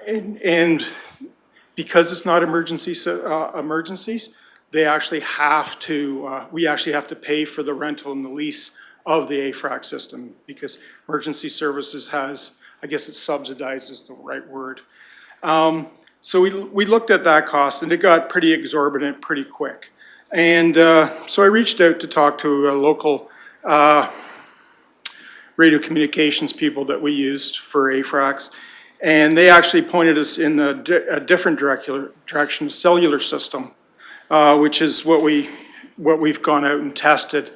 S11: And because it's not emergencies, they actually have to, we actually have to pay for the rental and the lease of the AFRAC system because emergency services has, I guess it's subsidized is the right word. So we looked at that cost and it got pretty exorbitant pretty quick. And so I reached out to talk to a local radio communications people that we used for AFRACs. And they actually pointed us in a different direction, a cellular system, which is what we've gone out and tested.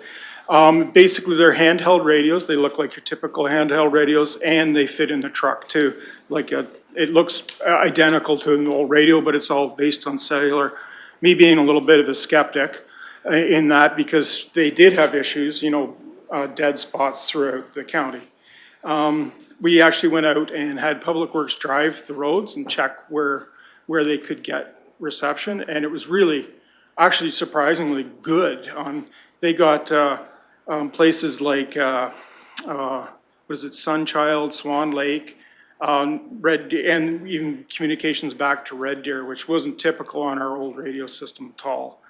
S11: Basically, they're handheld radios. They look like your typical handheld radios, and they fit in the truck too. It looks identical to an old radio, but it's all based on cellular. Me being a little bit of a skeptic in that, because they did have issues, you know, dead spots throughout the county. We actually went out and had Public Works drive the roads and check where they could get reception, and it was really, actually surprisingly good. They got places like, was it Sunchild, Swan Lake, Red Deer, and even communications back to Red Deer, which wasn't typical on our old radio system at all.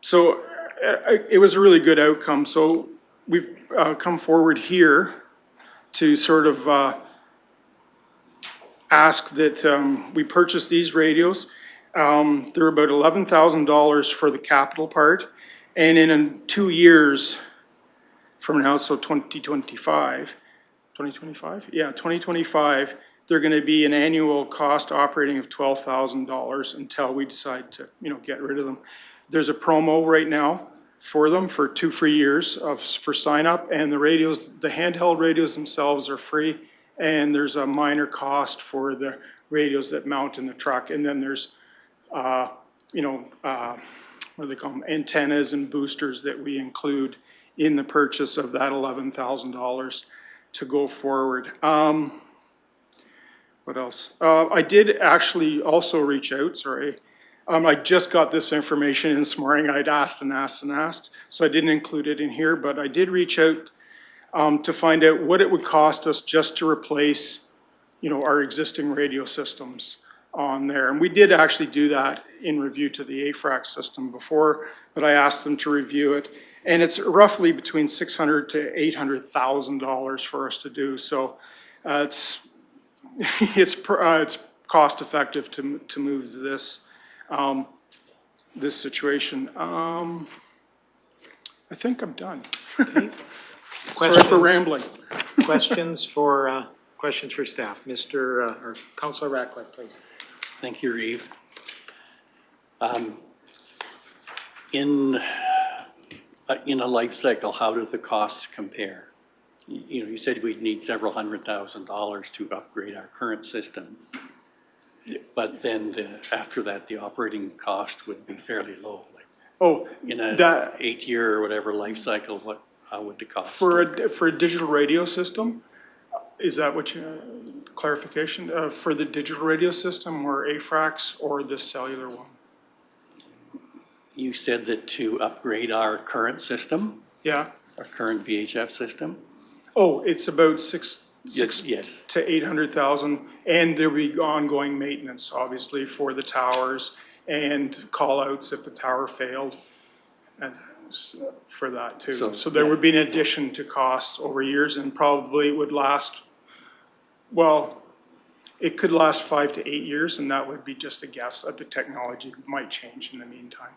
S11: So it was a really good outcome. So we've come forward here to sort of ask that we purchase these radios. They're about $11,000 for the capital part, and in 2 years from now, so 2025, yeah, 2025, they're going to be an annual cost operating of $12,000 until we decide to, you know, get rid of them. There's a promo right now for them for 2 free years for sign up, and the radios, the handheld radios themselves are free, and there's a minor cost for the radios that mount in the truck, and then there's you know, what do they call them, antennas and boosters that we include in the purchase of that $11,000 to go forward. What else? I did actually also reach out, sorry. I just got this information in this morning. I'd asked and asked and asked, so I didn't include it in here, but I did reach out to find out what it would cost us just to replace, you know, our existing radio systems on there. And we did actually do that in review to the AFRAC system before, but I asked them to review it. And it's roughly between $600,000 to $800,000 for us to do. So it's cost effective to move to this this situation. I think I'm done. Sorry for rambling.
S1: Questions for staff? Or Councillor Ratcliffe, please.
S5: Thank you, Reeve. In a life cycle, how do the costs compare? You know, you said we'd need several $100,000 to upgrade our current system. But then after that, the operating cost would be fairly low. Like in a 8-year or whatever life cycle, how would the cost?
S11: For a digital radio system, is that what you, clarification? For the digital radio system or AFRACs or the cellular one?
S5: You said that to upgrade our current system?
S11: Yeah.
S5: Our current VHF system?
S11: Oh, it's about six
S5: Yes.
S11: to 800,000, and there'll be ongoing maintenance, obviously, for the towers and call outs if the tower failed. And for that too.
S5: So,
S11: So there
S5: yeah.
S11: would be an addition to costs over years, and probably it would last, well, it could last 5 to 8 years, and that would be just a guess. The technology might change in the meantime.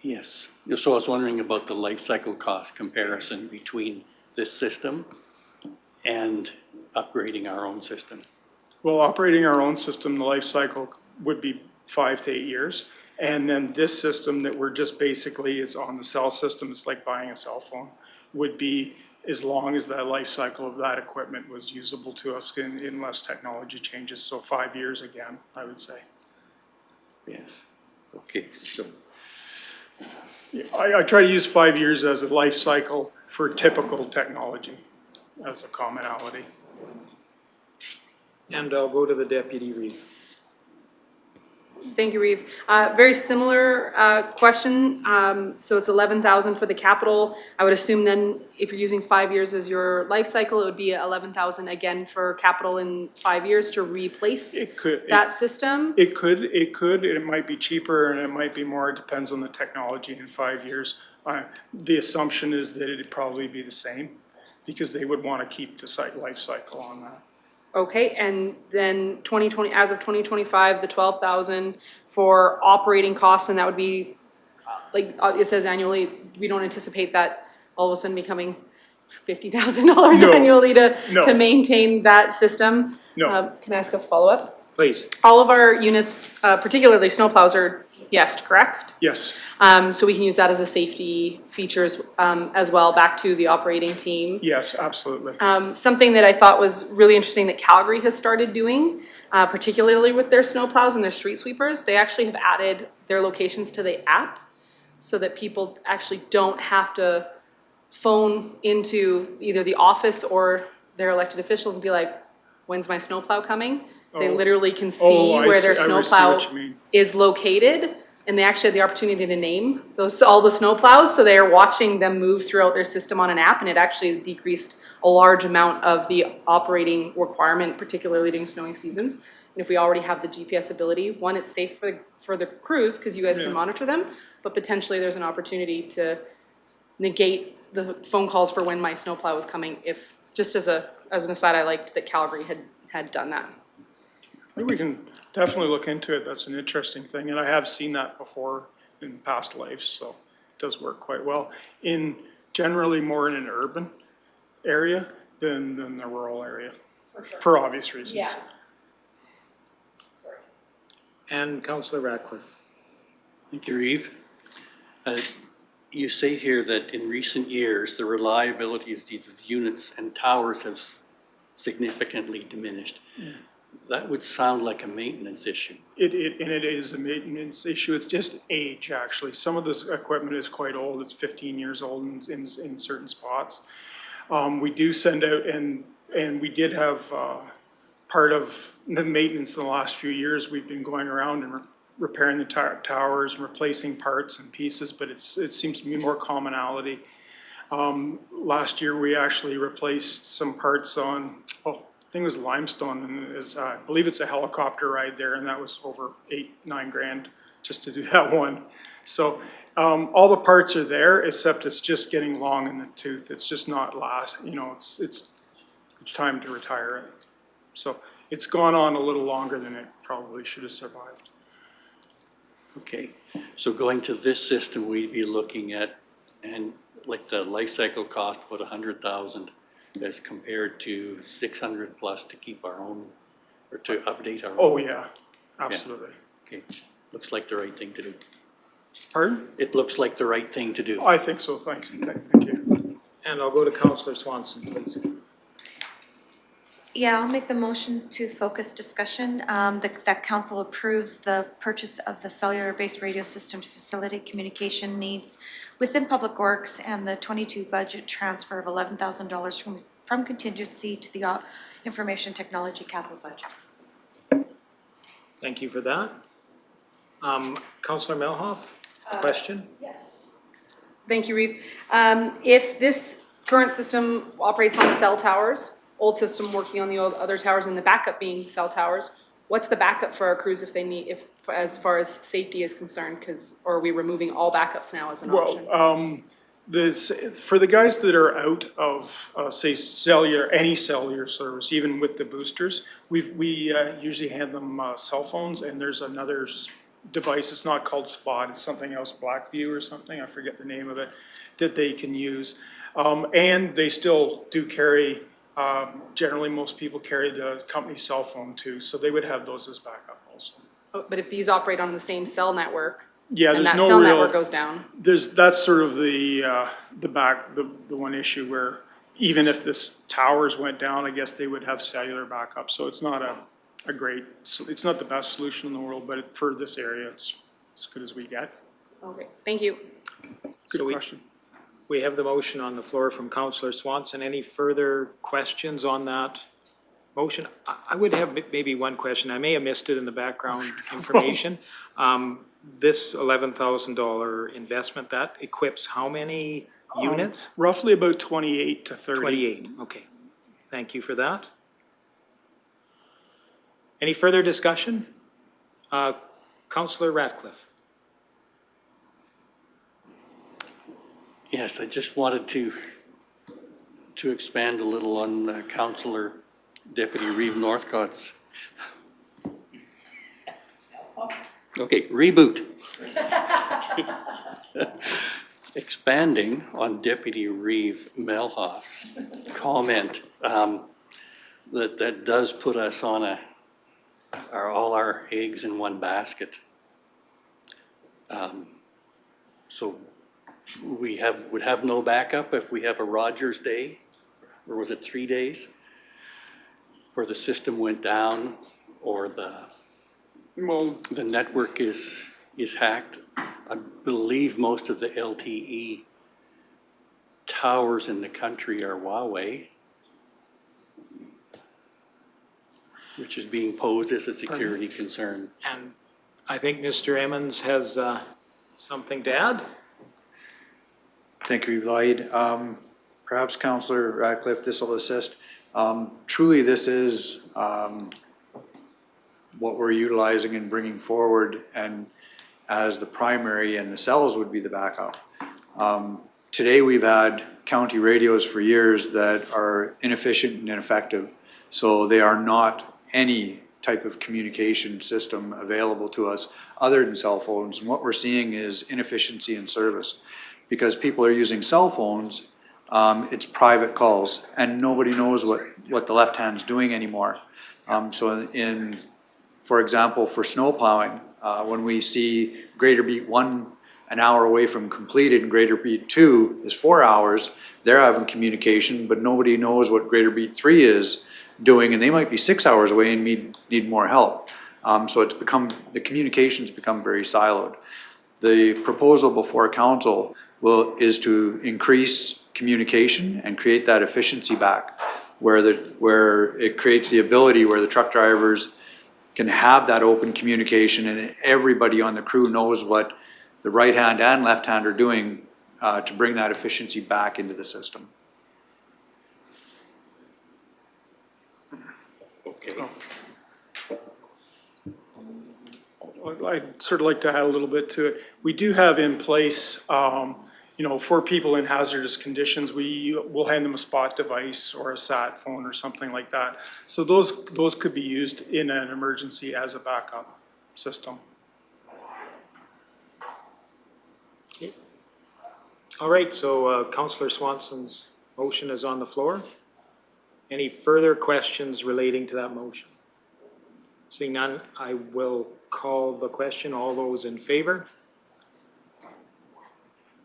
S5: Yes. So I was wondering about the life cycle cost comparison between this system and upgrading our own system.
S11: Well, operating our own system, the life cycle would be 5 to 8 years. And then this system that we're just basically, it's on the cell system, it's like buying a cell phone, would be as long as that life cycle of that equipment was usable to us unless technology changes. So 5 years again, I would say.
S5: Yes. Okay, so,
S11: I try to use 5 years as a life cycle for typical technology as a commonality.
S1: And I'll go to the Deputy Reeve.
S4: Thank you, Reeve. Very similar question. So it's 11,000 for the capital. I would assume then if you're using 5 years as your life cycle, it would be 11,000 again for capital in 5 years to replace that system?
S11: It could, it might be cheaper and it might be more, it depends on the technology in 5 years. The assumption is that it'd probably be the same because they would want to keep the life cycle on that.
S4: Okay, and then 2020, as of 2025, the 12,000 for operating costs, and that would be, like, it says annually, we don't anticipate that all of a sudden becoming $50,000
S11: No.
S4: annually to
S11: No.
S4: maintain that system.
S11: No.
S4: Can I ask a follow-up?
S1: Please.
S4: All of our units, particularly snowplows, are guessed, correct?
S11: Yes.
S4: So we can use that as a safety features as well, back to the operating team.
S11: Yes, absolutely.
S4: Something that I thought was really interesting that Calgary has started doing, particularly with their snowplows and their street sweepers, they actually have added their locations to the app so that people actually don't have to phone into either the office or their elected officials and be like, when's my snowplow coming? They literally can see
S11: I
S4: where their
S11: see- I see what
S4: snowplow
S11: you mean.
S4: is located, and they actually had the opportunity to name all the snowplows, so they are watching them move throughout their system on an app, and it actually decreased a large amount of the operating requirement, particularly during snowing seasons. And if we already have the GPS ability, one, it's safe for the crews, because you guys can monitor them, but potentially there's an opportunity to negate the phone calls for when my snowplow was coming, if, just as an aside, I liked that Calgary had done that.
S11: We can definitely look into it. That's an interesting thing, and I have seen that before in past lives, so it does work quite well. Generally more in an urban area than the rural area, for obvious reasons.
S4: Yeah.
S1: And Councillor Ratcliffe.
S5: thank you, Reeve. You say here that in recent years, the reliability of these units and towers have significantly diminished. That would sound like a maintenance issue.
S11: And it is a maintenance issue. It's just age, actually. Some of this equipment is quite old. It's 15 years old in certain spots. We do send out, and we did have part of the maintenance in the last few years. We've been going around and repairing the towers and replacing parts and pieces, but it seems to be more commonality. Last year, we actually replaced some parts on, I think it was limestone, and I believe it's a helicopter ride there, and that was over 8-9 grand just to do that one. So all the parts are there, except it's just getting long in the tooth. It's just not it's time to retire it. So it's gone on a little longer than it probably should have survived.
S5: Okay, so going to this system, we'd be looking at, and like the life cycle cost, about 100,000 as compared to 600 plus to keep our own, or to update our own.
S11: Oh, yeah, absolutely.
S5: Okay, looks like the right thing to do.
S11: Pardon?
S5: It looks like the right thing to do.
S11: I think so, thank you.
S1: And I'll go to Councillor Swanson, please.
S12: Yeah, I'll make the motion to focus discussion, that council approves the purchase of the cellular-based radio system to facilitate communication needs within Public Works and the 22 budget transfer of $11,000 from contingency to the information technology capital budget.
S1: Thank you for that. Councillor Melhoff, question?
S4: Thank you, Reeve. If this current system operates on cell towers, old system working on the other towers and the backup being cell towers, what's the backup for our crews if they need, if, as far as safety is concerned, because, or are we removing all backups now as an option?
S11: Well, for the guys that are out of, say, any cellular service, even with the boosters, we usually hand them cell phones, and there's another device, it's not called Spot, it's something else, Blackview or something, I forget the name of it, that they can use. And they still do carry, generally most people carry the company cell phone too, so they would have those as backup also.
S4: Oh, but if these operate on the same cell network,
S11: Yeah,
S4: and
S11: there's
S4: that
S11: no
S4: cell
S11: real.
S4: network goes down,
S11: That's sort of the one issue where even if this towers went down, I guess they would have cellular backup. So it's not a great, it's not the best solution in the world, but for this area, it's as good as we get.
S4: okay, thank you.
S11: Good
S1: So
S11: question.
S1: We have the motion on the floor from Councillor Swanson. Any further questions on that motion? I would have maybe one question. I may have missed it in the background information. This $11,000 investment, that equips how many units?
S11: Roughly about 28 to 30.
S1: 28, okay. Thank you for that. Any further discussion? Councillor Ratcliffe.
S5: Yes, I just wanted to expand a little on Councillor Deputy Reeve Northcott's. Okay, reboot. Expanding on Deputy Reeve Melhoff's comment, that does put us on all our eggs in one basket. So we would have no backup if we have a Rogers day, or was it 3 days? Where the system went down, or
S11: Well,
S5: the network is hacked. I believe most of the LTE towers in the country are Huawei, which is being posed as a security concern.
S1: And I think Mr. Emmons has something to add.
S2: Thank you, Lloyd. Perhaps Councillor Ratcliffe, this will assist. Truly, this is what we're utilizing and bringing forward, and as the primary, and the cells would be the backup. Today, we've had county radios for years that are inefficient and ineffective, so they are not any type of communication system available to us other than cell phones. And what we're seeing is inefficiency in service. Because people are using cell phones, it's private calls, and nobody knows what the left hand's doing anymore. For example, for snow plowing, when we see Greater Beat 1 an hour away from completed and Greater Beat 2 is 4 hours, they're having communication, but nobody knows what Greater Beat 3 is doing, and they might be 6 hours away and need more help. So the communication's become very siloed. The proposal before council is to increase communication and create that efficiency back, where it creates the ability where the truck drivers can have that open communication and everybody on the crew knows what the right hand and left hand are doing to bring that efficiency back into the system.
S5: Okay.
S11: I'd sort of like to add a little bit to it. We do have in place, for people in hazardous conditions, we'll hand them a Spot device or a sat phone or something like that. So those could be used in an emergency as a backup system.
S1: All right, so Councillor Swanson's motion is on the floor. Any further questions relating to that motion? Seeing none, I will call the question. All those in favor?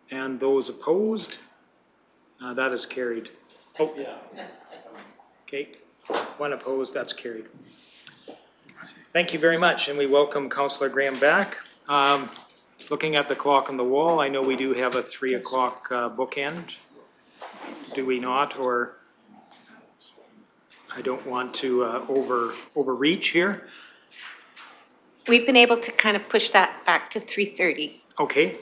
S1: And those opposed? That is carried. Oh, yeah. Okay, one opposed, that's carried. Thank you very much, and we welcome Councillor Graham back. Looking at the clock on the wall, I know we do have a 3 o'clock bookend. Do we not, or I don't want to overreach here.
S13: We've been able to kind of push that back to 3:30.
S1: Okay,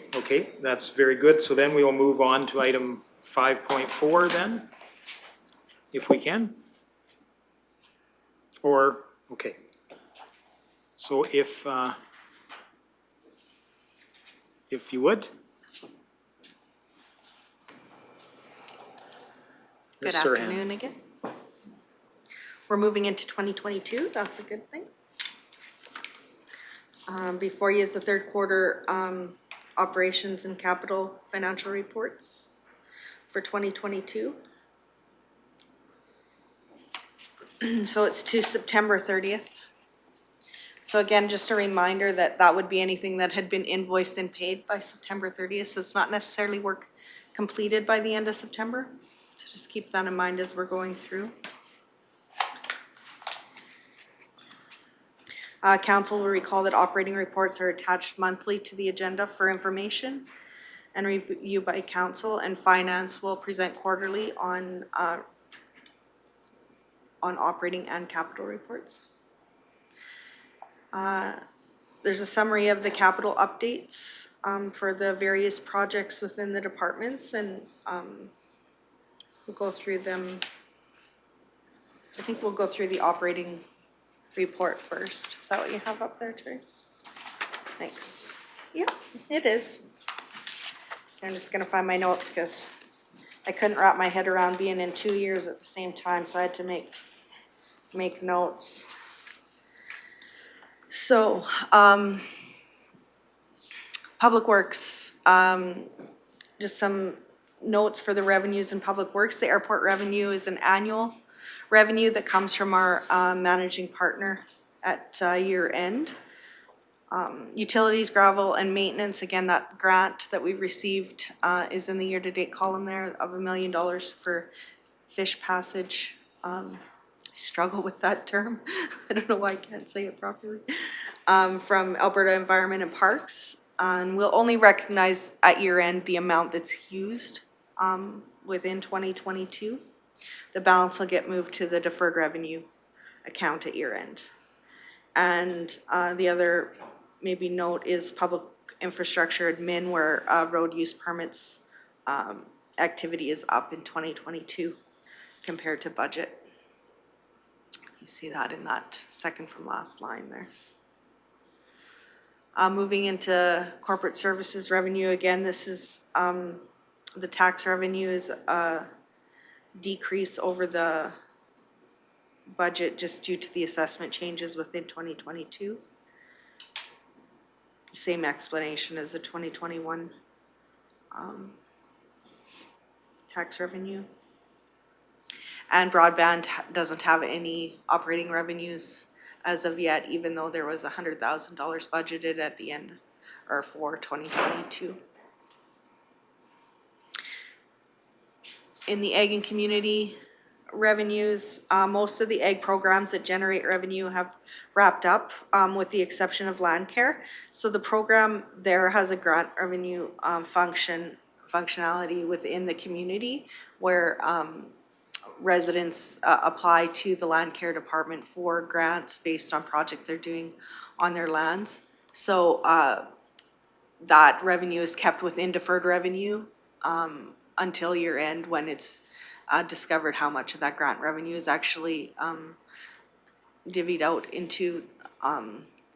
S1: that's very good. So then we will move on to item 5.4 then, if we can. Or, okay. So if you would.
S8: Good
S1: Ms. Serhan.
S8: afternoon again. We're moving into 2022, that's a good thing. Before you is the third quarter operations and capital financial reports for 2022. So it's to September 30th. So again, just a reminder that that would be anything that had been invoiced and paid by September 30th. So it's not necessarily work completed by the end of September. So just keep that in mind as we're going through. Council will recall that operating reports are attached monthly to the agenda for information and review by council, and finance will present quarterly on operating and capital reports. There's a summary of the capital updates for the various projects within the departments, and we'll go through them. I think we'll go through the operating report first. Is that what you have up there, Trace? Thanks. Yeah, it is. I'm just gonna find my notes because I couldn't wrap my head around being in 2 years at the same time, so I had to make notes. So, Public Works, just some notes for the revenues in Public Works. The airport revenue is an annual revenue that comes from our managing partner at year end. Utilities, gravel, and maintenance, again, that grant that we received is in the year-to-date column there of $1 million for fish passage. I struggle with that term. I don't know why I can't say it properly. From Alberta Environment and Parks. And we'll only recognize at year end the amount that's used within 2022. The balance will get moved to the deferred revenue account at year end. And the other maybe note is public infrastructure admin, where road use permits activity is up in 2022 compared to budget. You see that in that second from last line there. Moving into corporate services revenue, again, this is the tax revenue is decrease over the budget just due to the assessment changes within 2022. Same explanation as the 2021 tax revenue. And broadband doesn't have any operating revenues as of yet, even though there was $100,000 budgeted at the end or for 2022. In the ag and community revenues, most of the ag programs that generate revenue have wrapped up, with the exception of land care. So the program there has a grant revenue functionality within the community where residents apply to the land care department for grants based on projects they're doing on their lands. So that revenue is kept within deferred revenue until year end, when it's discovered how much of that grant revenue is actually divvied out into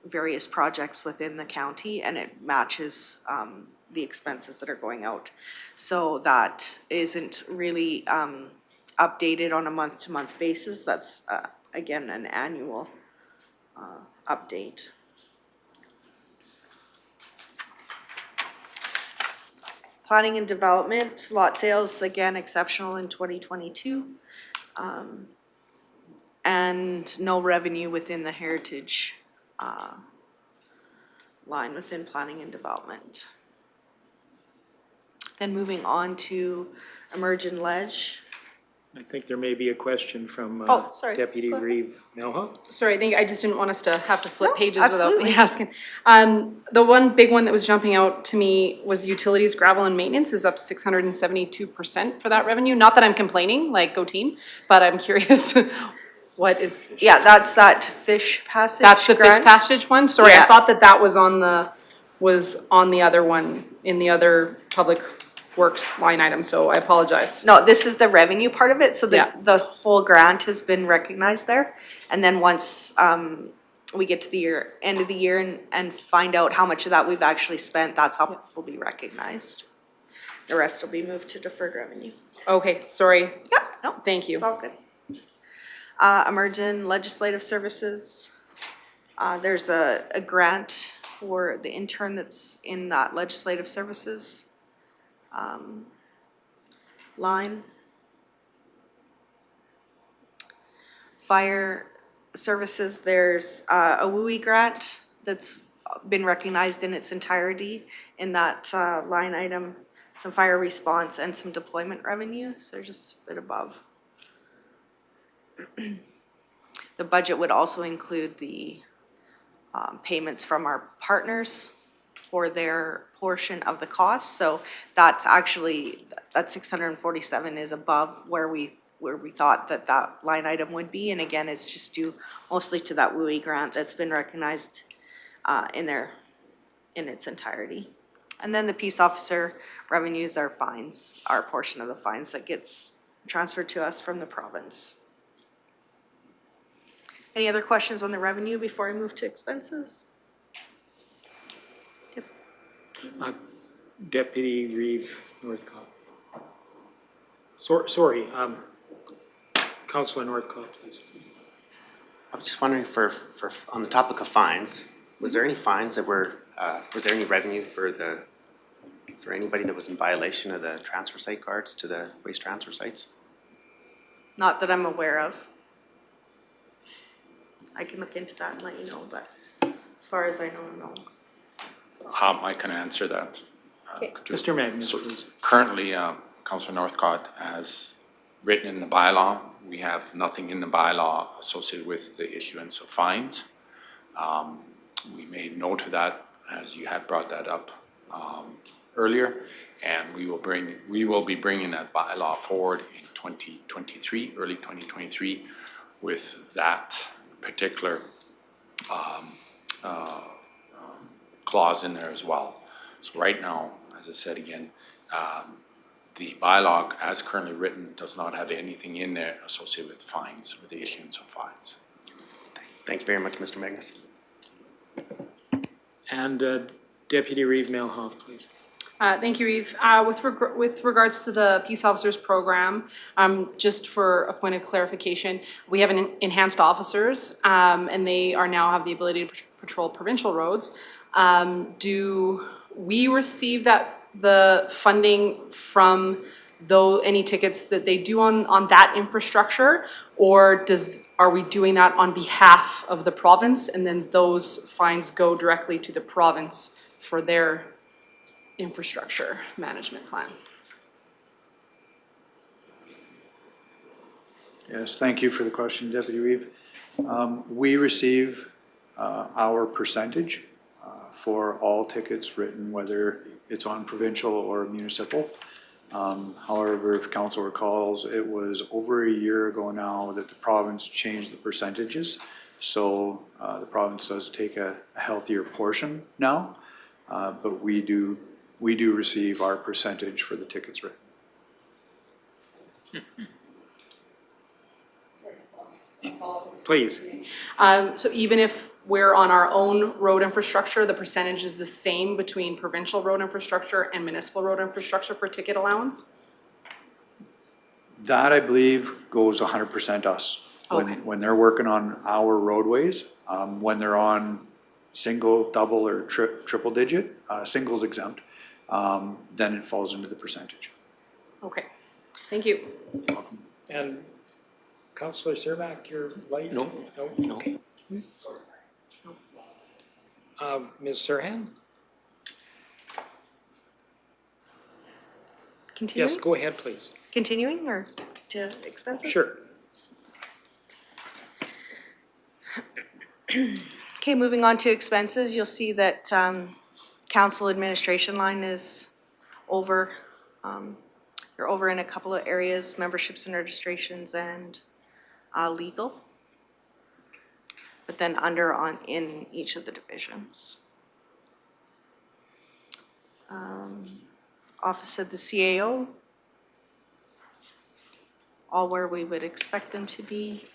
S8: various projects within the county, and it matches the expenses that are going out. So that isn't really updated on a month-to-month basis. That's again an annual update. Planning and development, lot sales, again, exceptional in 2022. And no revenue within the heritage line within planning and development. Then moving on to emergent ledge.
S1: I think there may be a question from
S8: Oh, sorry.
S1: Deputy
S8: Go ahead.
S1: Reeve Melha.
S4: Sorry, I just didn't want us to have to flip
S8: No,
S4: pages without
S8: absolutely.
S4: me asking. The one big one that was jumping out to me was utilities, gravel, and maintenance is up 672% for that revenue. Not that I'm complaining, like, go team, but I'm curious, what is,
S8: Yeah, that's that fish passage
S4: that's the fish
S8: grant.
S4: passage one? Sorry, I
S8: Yeah.
S4: thought that was on the other one, in the other public works line item, so I apologize.
S8: No, this is the revenue part of it, so
S4: Yeah.
S8: the whole grant has been recognized there. And then once we get to the end of the year and find out how much of that we've actually spent, that's how will be recognized. The rest will be moved to deferred revenue.
S4: Okay, sorry.
S8: Yeah, no.
S4: Thank you.
S8: It's all good. Emergent legislative services. There's a grant for the intern that's in that legislative services line. Fire services, there's a WUI grant that's been recognized in its entirety in that line item. Some fire response and some deployment revenue, so they're just a bit above. The budget would also include the payments from our partners for their portion of the cost. So that's actually, that 647 is above where we thought that line item would be. And again, it's just due mostly to that WUI grant that's been recognized in its entirety. And then the peace officer revenues are fines, our portion of the fines that gets transferred to us from the province. Any other questions on the revenue before I move to expenses? Yep.
S1: Deputy Reeve Northcott. Sorry, Councillor Northcott, please.
S14: I was just wondering on the topic of fines, was there any fines that were, was there any revenue for anybody that was in violation of the transfer site cards to the waste transfer sites?
S8: Not that I'm aware of. I can look into that and let you know, but as far as I know, no.
S15: I can answer that.
S1: Mr. Magnus, please.
S15: Currently, Councillor Northcott, as written in the bylaw, we have nothing in the bylaw associated with the issuance of fines. We made note of that as you had brought that up earlier, and we will be bringing that bylaw forward in 2023, early 2023, with that particular clause in there as well. So right now, as I said again, the bylaw as currently written does not have anything in there associated with fines, with the issuance of fines.
S14: Thank you very much, Mr. Magnus.
S1: And Deputy Reeve Melhoff, please.
S4: Thank you, Reeve. With regards to the Peace Officers Program, just for a point of clarification, we have an enhanced officers, and they are now have the ability to patrol provincial roads. Do we receive the funding from any tickets that they do on that infrastructure, or are we doing that on behalf of the province, and then those fines go directly to the province for their infrastructure management plan?
S2: Yes, thank you for the question, Deputy Reeve. We receive our percentage for all tickets written, whether it's on provincial or municipal. However, if council recalls, it was over a year ago now that the province changed the percentages. So the province does take a healthier portion now, but we do receive our percentage for the tickets written.
S1: Please.
S4: So even if we're on our own road infrastructure, the percentage is the same between provincial road infrastructure and municipal road infrastructure for ticket allowance?
S2: That, I believe, goes 100% us.
S4: Okay.
S2: When they're working on our roadways, when they're on single, double, or triple digit, singles exempt, then it falls into the percentage.
S4: Okay, thank you.
S1: And Councillor Servac, your light?
S5: No.
S1: No? Okay. Ms. Serhan?
S8: Continuing?
S1: Yes, go ahead, please.
S8: Continuing or to expenses?
S1: Sure.
S8: Okay, moving on to expenses, you'll see that council administration line is over. They're over in a couple of areas, memberships and registrations and legal. But then under in each of the divisions. Office of the CAO, all where we would expect them to be.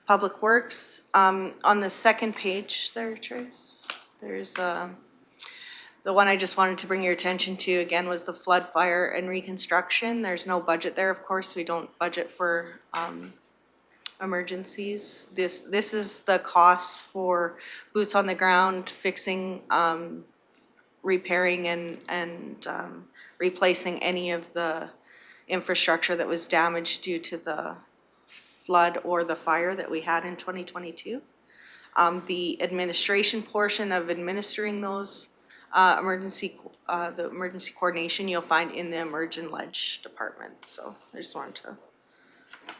S8: Public Works, on the second page there, Trace, there's, the one I just wanted to bring your attention to again was the flood, fire, and reconstruction. There's no budget there, of course. We don't budget for emergencies. This is the cost for boots on the ground, fixing, repairing, and replacing any of the infrastructure that was damaged due to the flood or the fire that we had in 2022. The administration portion of administering those the emergency coordination you'll find in the Emergent Ledge department. So I just wanted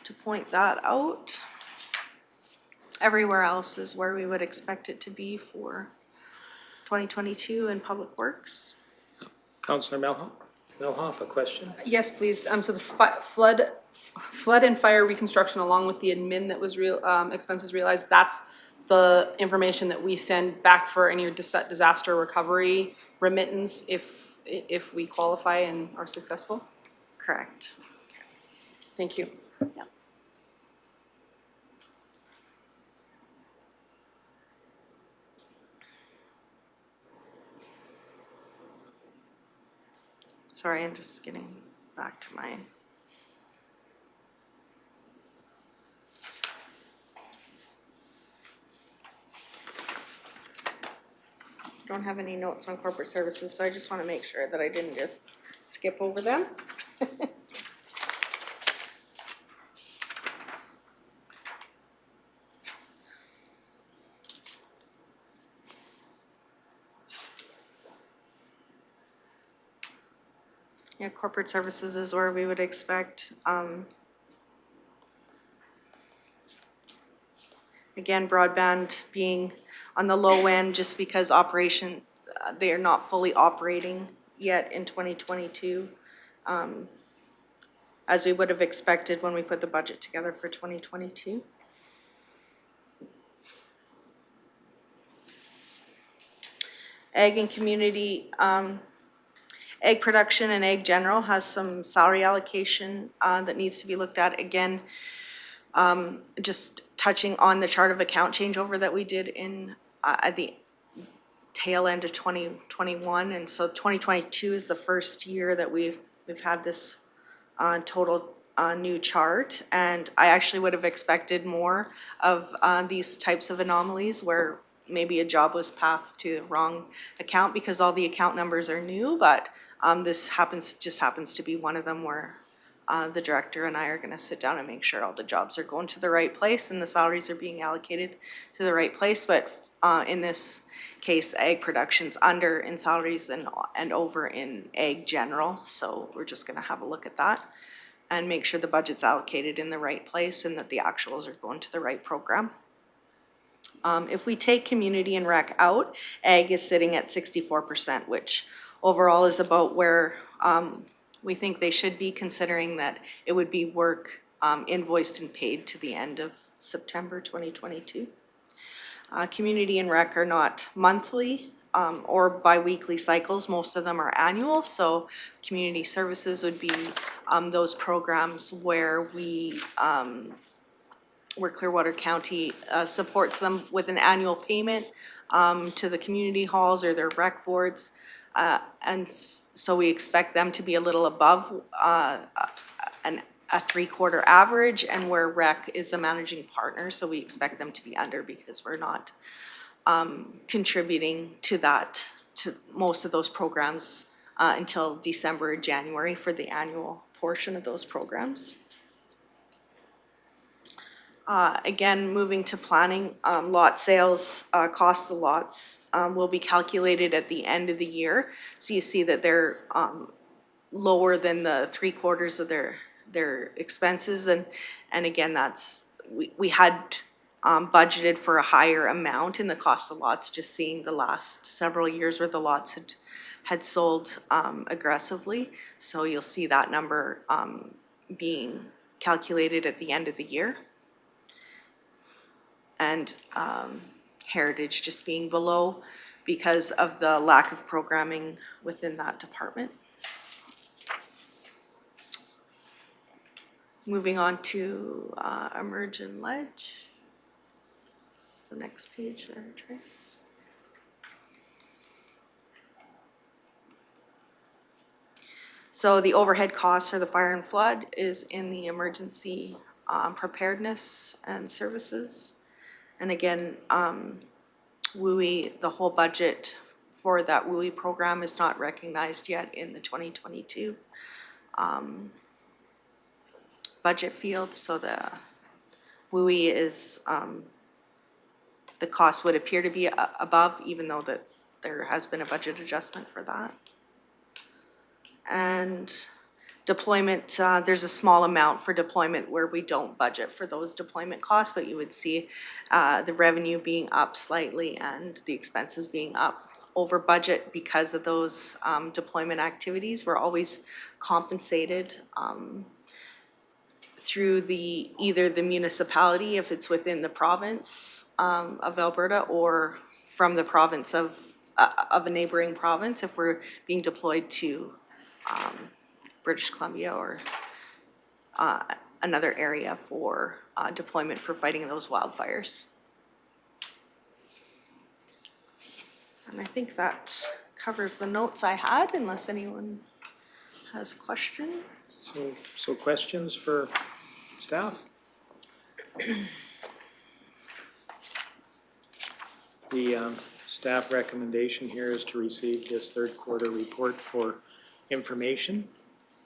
S8: to point that out. Everywhere else is where we would expect it to be for 2022 in Public Works.
S1: Councillor Melhoff, a question?
S4: Yes, please. So the flood and fire reconstruction, along with the admin that was expenses realized, that's the information that we send back for any disaster recovery remittance if we qualify and are successful?
S8: Correct.
S4: Thank you.
S8: Yeah. Sorry, I'm just getting back to my. Don't have any notes on corporate services, so I just want to make sure that I didn't just skip over them. Yeah, corporate services is where we would expect, again, broadband being on the low end just because operation, they are not fully operating yet in 2022, as we would have expected when we put the budget together for 2022. Ag and community, egg production and egg general has some salary allocation that needs to be looked at. Again, just touching on the chart of account changeover that we did in at the tail end of 2021, and so 2022 is the first year that we've had this total new chart, and I actually would have expected more of these types of anomalies where maybe a job was pathed to the wrong account because all the account numbers are new, but this just happens to be one of them where the director and I are gonna sit down and make sure all the jobs are going to the right place and the salaries are being allocated to the right place. But in this case, ag production's under in salaries and over in ag general. So we're just gonna have a look at that and make sure the budget's allocated in the right place and that the actuals are going to the right program. If we take community and rec out, ag is sitting at 64%, which overall is about where we think they should be, considering that it would be work invoiced and paid to the end of September 2022. Community and rec are not monthly or bi-weekly cycles. Most of them are annual. So community services would be those programs where where Clearwater County supports them with an annual payment to the community halls or their rec boards. And so we expect them to be a little above a three-quarter average, and where rec is a managing partner, so we expect them to be under because we're not contributing to most of those programs until December or January for the annual portion of those programs. Again, moving to planning, lot sales, cost of lots will be calculated at the end of the year. So you see that they're lower than the three-quarters of their expenses. And again, we had budgeted for a higher amount in the cost of lots, just seeing the last several years where the lots had sold aggressively. So you'll see that number being calculated at the end of the year. And heritage just being below because of the lack of programming within that department. Moving on to Emergent Ledge. It's the next page there, Trace. So the overhead costs for the fire and flood is in the emergency preparedness and services. And again, WUI, the whole budget for that WUI program is not recognized yet in the 2022 budget field. So the WUI is, the cost would appear to be above, even though that there has been a budget adjustment for that. And deployment, there's a small amount for deployment where we don't budget for those deployment costs, but you would see the revenue being up slightly and the expenses being up over budget because of those deployment activities. We're always compensated through either the municipality if it's within the province of Alberta, or from the province of a neighboring province if we're being deployed to British Columbia or another area for deployment for fighting those wildfires. And I think that covers the notes I had, unless anyone has questions.
S1: So questions for staff? The staff recommendation here is to receive this third quarter report for information.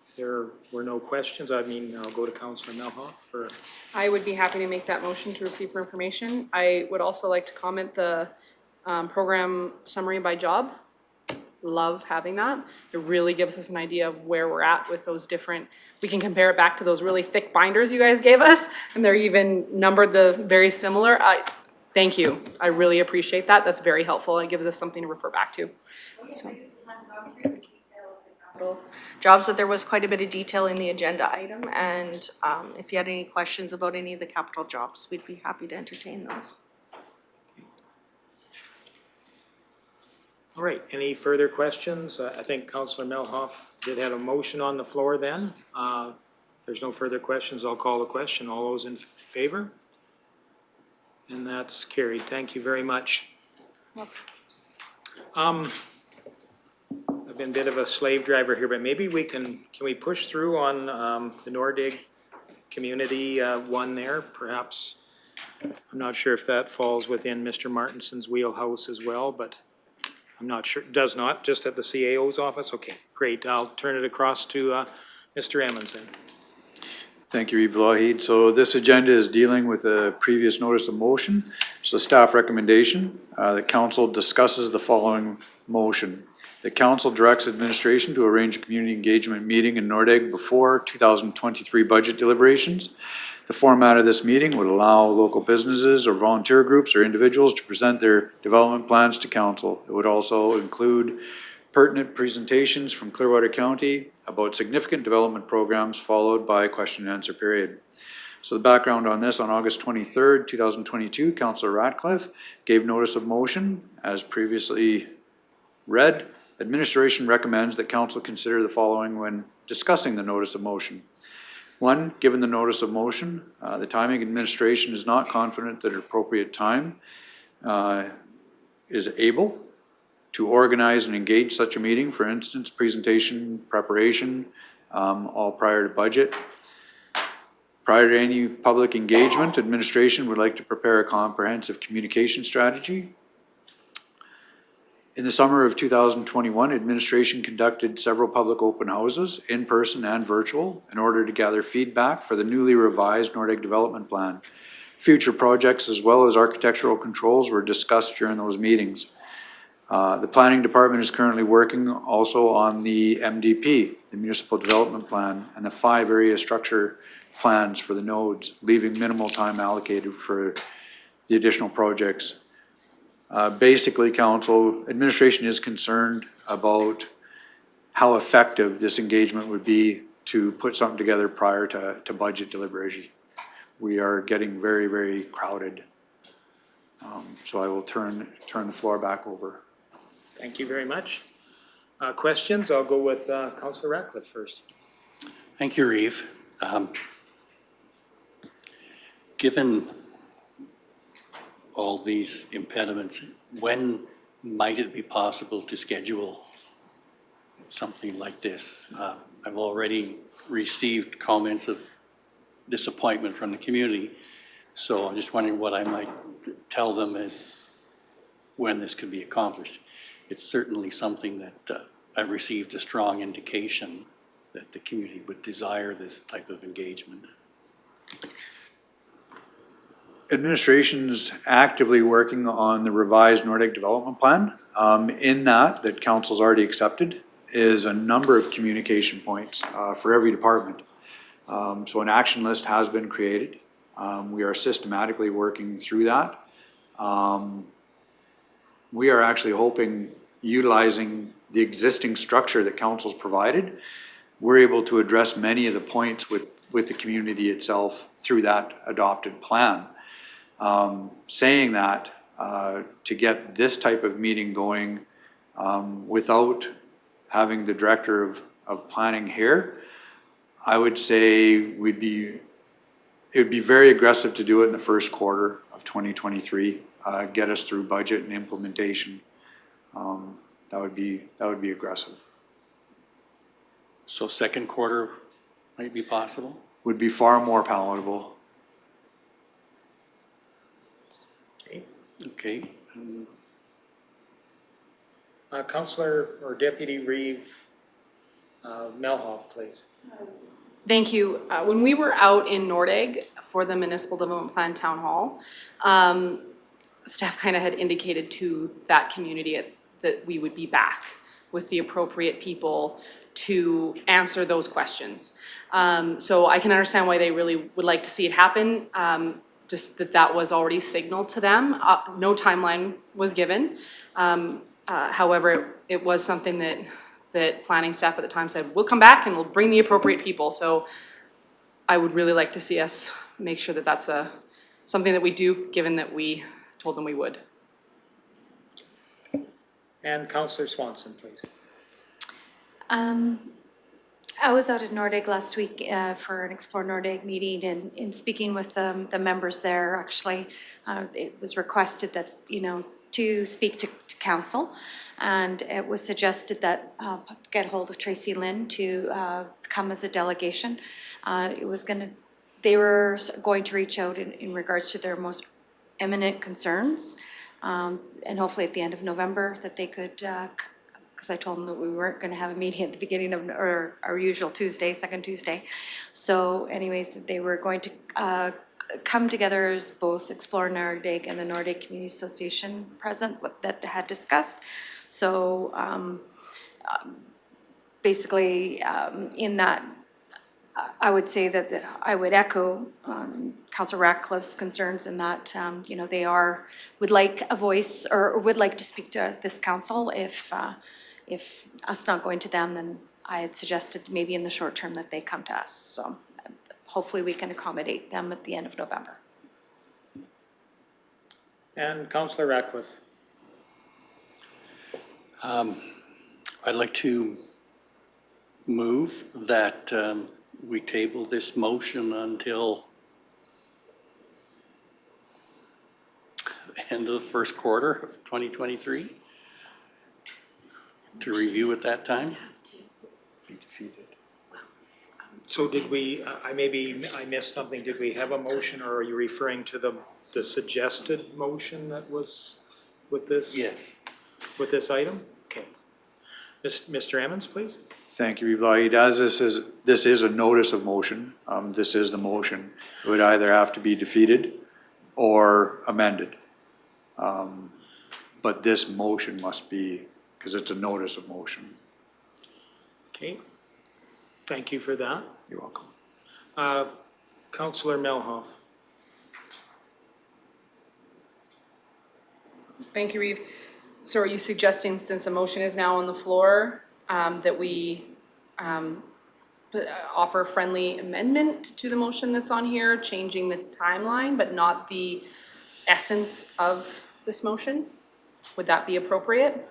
S1: If there were no questions, I mean, I'll go to Councillor Melhoff for.
S4: I would be happy to make that motion to receive for information. I would also like to comment the program summary by job. Love having that. It really gives us an idea of where we're at with those different, we can compare it back to those really thick binders you guys gave us, and they're even numbered very similar. Thank you. I really appreciate that. That's very helpful. It gives us something to refer back to. So.
S8: Jobs, but there was quite a bit of detail in the agenda item, and if you had any questions about any of the capital jobs, we'd be happy to entertain those.
S1: All right, any further questions? I think Councillor Melhoff did have a motion on the floor then. If there's no further questions, I'll call the question. All those in favor? And that's carried. Thank you very much. I've been a bit of a slave driver here, but maybe we can we push through on the Nordegg community one there, perhaps? I'm not sure if that falls within Mr. Martinson's wheelhouse as well, but I'm not sure, does not, just at the CAO's office? Okay, great, I'll turn it across to Mr. Amundsen.
S2: Thank you, Reeve. So this agenda is dealing with a previous notice of motion. So staff recommendation, the council discusses the following motion. The council directs administration to arrange a community engagement meeting in Nordegg before 2023 budget deliberations. The format of this meeting would allow local businesses or volunteer groups or individuals to present their development plans to council. It would also include pertinent presentations from Clearwater County about significant development programs, followed by a question and answer period. So the background on this, on August 23rd, 2022, Councillor Ratcliffe gave notice of motion as previously read. Administration recommends that council consider the following when discussing the notice of motion. One, given the notice of motion, the timing administration is not confident that an appropriate time is able to organize and engage such a meeting, for instance, presentation, preparation, all prior to budget. Prior to any public engagement, administration would like to prepare a comprehensive communication strategy. In the summer of 2021, administration conducted several public open houses, in person and virtual, in order to gather feedback for the newly revised Nordegg development plan. Future projects as well as architectural controls were discussed during those meetings. The planning department is currently working also on the MDP, the municipal development plan, and the 5 area structure plans for the nodes, leaving minimal time allocated for the additional projects. Basically, council administration is concerned about how effective this engagement would be to put something together prior to budget deliberation. We are getting very, very crowded. So I will turn the floor back over.
S1: Thank you very much. Questions? I'll go with Councillor Ratcliffe first.
S5: Thank you, Reeve. Given all these impediments, when might it be possible to schedule something like this? I've already received comments of disappointment from the community, so I'm just wondering what I might tell them as when this could be accomplished. It's certainly something that I've received a strong indication that the community would desire this type of engagement.
S2: Administration's actively working on the revised Nordegg development plan. In that council's already accepted is a number of communication points for every department. So an action list has been created. We are systematically working through that. We are actually hoping, utilizing the existing structure that council's provided, we're able to address many of the points with the community itself through that adopted plan. Saying that, to get this type of meeting going without having the director of planning here, I would say it would be very aggressive to do it in the first quarter of 2023, get us through budget and implementation. That would be aggressive.
S5: So second quarter might be possible?
S2: Would be far more palatable.
S5: Okay.
S1: Councillor or Deputy Reeve Melhoff, please.
S4: Thank you. When we were out in Nordegg for the Municipal Development Plan Town Hall, staff kind of had indicated to that community that we would be back with the appropriate people to answer those questions. So I can understand why they really would like to see it happen. Just that was already signaled to them. No timeline was given. However, it was something that planning staff at the time said, we'll come back and we'll bring the appropriate people. So I would really like to see us make sure that that's something that we do, given that we told them we would.
S1: And Councillor Swanson, please.
S12: I was out at Nordegg last week for an Explore Nordegg meeting, and in speaking with the members there, actually, it was requested that, to speak to council, and it was suggested that get a hold of Tracy Lynn to come as a delegation. They were going to reach out in regards to their most imminent concerns, and hopefully at the end of November that they could, because I told them that we weren't going to have a meeting at the beginning of our usual Tuesday, second Tuesday. So anyways, they were going to come together as both Explore Nordegg and the Nordegg Community Association present that they had discussed. So basically in that, I would say that I would echo Councillor Ratcliffe's concerns in that, they would like a voice or would like to speak to this council. If us not going to them, then I had suggested maybe in the short term that they come to us. So hopefully we can accommodate them at the end of November.
S1: And Councillor Ratcliffe.
S5: I'd like to move that we table this motion until the end of the first quarter of 2023 to review at that time.
S1: So did we, I missed something, did we have a motion, or are you referring to the suggested motion that was with this?
S5: Yes.
S1: With this item? Okay. Mr. Emmons, please.
S2: Thank you, Reeve. As this is a notice of motion, this is the motion. It would either have to be defeated or amended. But this motion must be, because it's a notice of motion.
S1: Okay. Thank you for that.
S2: You're welcome.
S1: Councillor Melhoff.
S4: Thank you, Reeve. So are you suggesting, since a motion is now on the floor, that we offer a friendly amendment to the motion that's on here, changing the timeline, but not the essence of this motion? Would that be appropriate?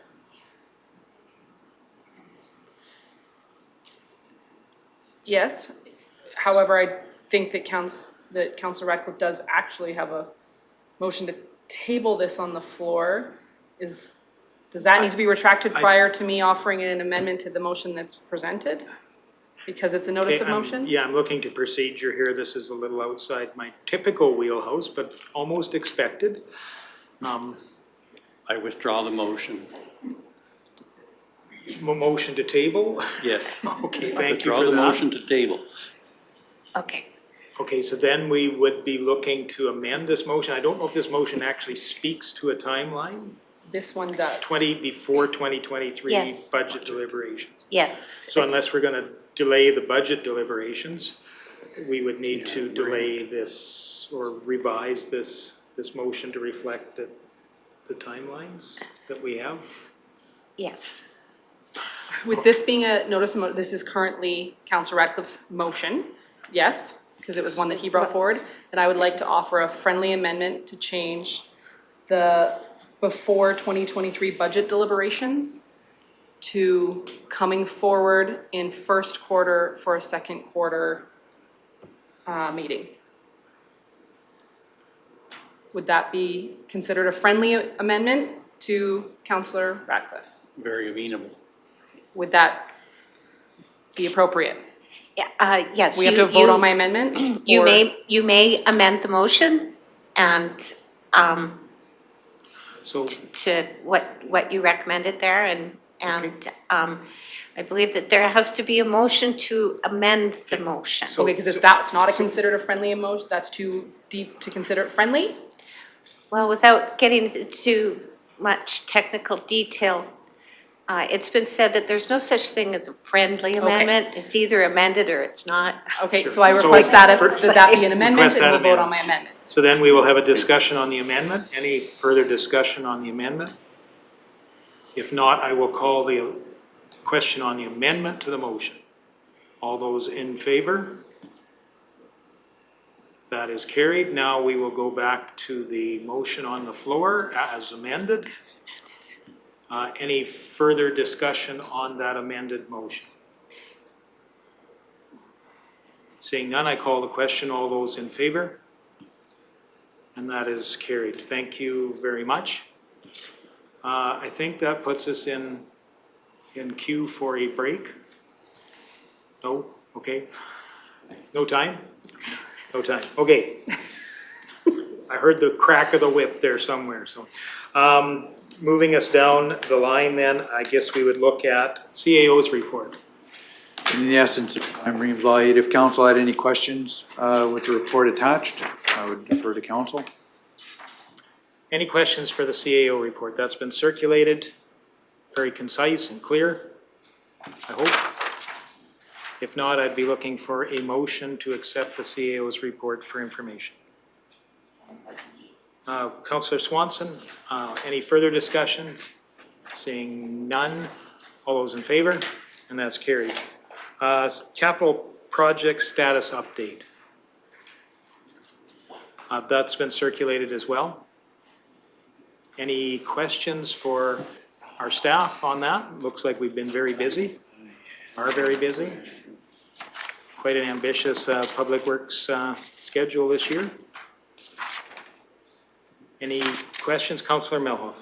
S4: Yes. However, I think that Councillor Ratcliffe does actually have a motion table this on the floor, does that need to be retracted prior to me offering an amendment to the motion that's presented? Because it's a notice of
S1: Okay,
S4: motion?
S1: Yeah, I'm looking to procedure here. This is a little outside my typical wheelhouse, but almost expected.
S5: I withdraw the motion.
S1: Motion to table?
S5: Yes.
S1: Okay, thank you
S5: Withdraw
S1: for
S5: the
S1: that.
S5: motion to table.
S13: Okay.
S1: Okay, so then we would be looking to amend this motion. I don't know if this motion actually speaks to a timeline.
S4: This one does.
S1: Before 2023
S13: Yes.
S1: budget deliberations.
S13: Yes.
S1: So unless we're gonna delay the budget deliberations, we would need to delay this or revise this motion to reflect the timelines that we have.
S13: Yes.
S4: With this being a notice of, this is currently Councillor Radcliffe's motion, yes, because it was one that he brought forward. And I would like to offer a friendly amendment to change the before 2023 budget deliberations to coming forward in first quarter for a second quarter meeting. Would that be considered a friendly amendment to Councillor Radcliffe?
S5: Very amenable.
S4: Would that be appropriate?
S13: Yes.
S4: We have to vote on my amendment?
S13: You
S4: or-
S13: may amend the motion and,
S1: So,
S13: to what you recommended there and, I believe that there has to be a motion to amend the motion.
S4: Okay, because if that's not considered a friendly emotion, that's too deep to consider it friendly?
S13: Well, without getting into much technical details, it's been said that there's no such thing as a friendly amendment. It's either amended or it's not.
S4: Okay, so I request that be an amendment
S1: Request
S4: and
S1: that
S4: we'll vote on
S1: amendment.
S4: my amendment.
S1: so then we will have a discussion on the amendment. Any further discussion on the amendment? If not, I will call the question on the amendment to the motion. All those in favor? That is carried. Now we will go back to the motion on the floor as amended. Any further discussion on that amended motion? Seeing none, I call the question. All those in favor? And that is carried. Thank you very much. I think that puts us in queue for a break. No? Okay. No time? No time. Okay. I heard the crack of the whip there somewhere, so. Moving us down the line then, I guess we would look at CAO's report.
S2: In the essence, I'm Reeves Law 8. If council had any questions with the report attached, I would defer to council.
S1: Any questions for the CAO report? That's been circulated, very concise and clear, I hope. If not, I'd be looking for a motion to accept the CAO's report for information. Councillor Swanson, any further discussion? Seeing none, all those in favor? And that's carried. Capital project status update. That's been circulated as well. Any questions for our staff on that? Looks like we've been very busy, are very busy. Quite an ambitious public works schedule this year. Any questions? Councillor Melhoff.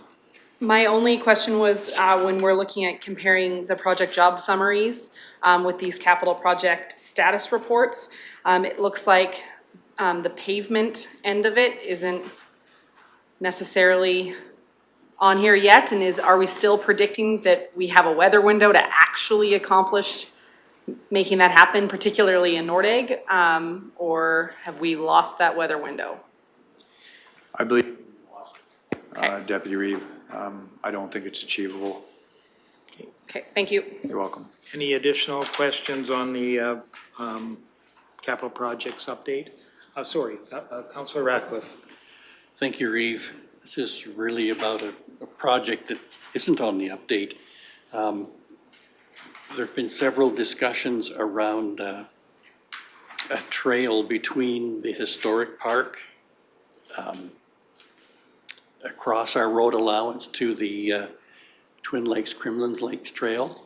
S4: My only question was when we're looking at comparing the project job summaries with these capital project status reports, it looks like the pavement end of it isn't necessarily on here yet, and are we still predicting that we have a weather window to actually accomplish making that happen, particularly in Nordegg, or have we lost that weather window?
S2: I believe,
S4: Okay.
S2: Deputy Reeve, I don't think it's achievable.
S4: Okay, thank you.
S2: You're welcome.
S1: Any additional questions on the capital projects update? Sorry, Councillor Ratcliffe.
S5: Thank you, Reeve. This is really about a project that isn't on the update. There've been several discussions around a trail between the historic park across our road allowance to the Twin Lakes, Crimlins Lakes Trail.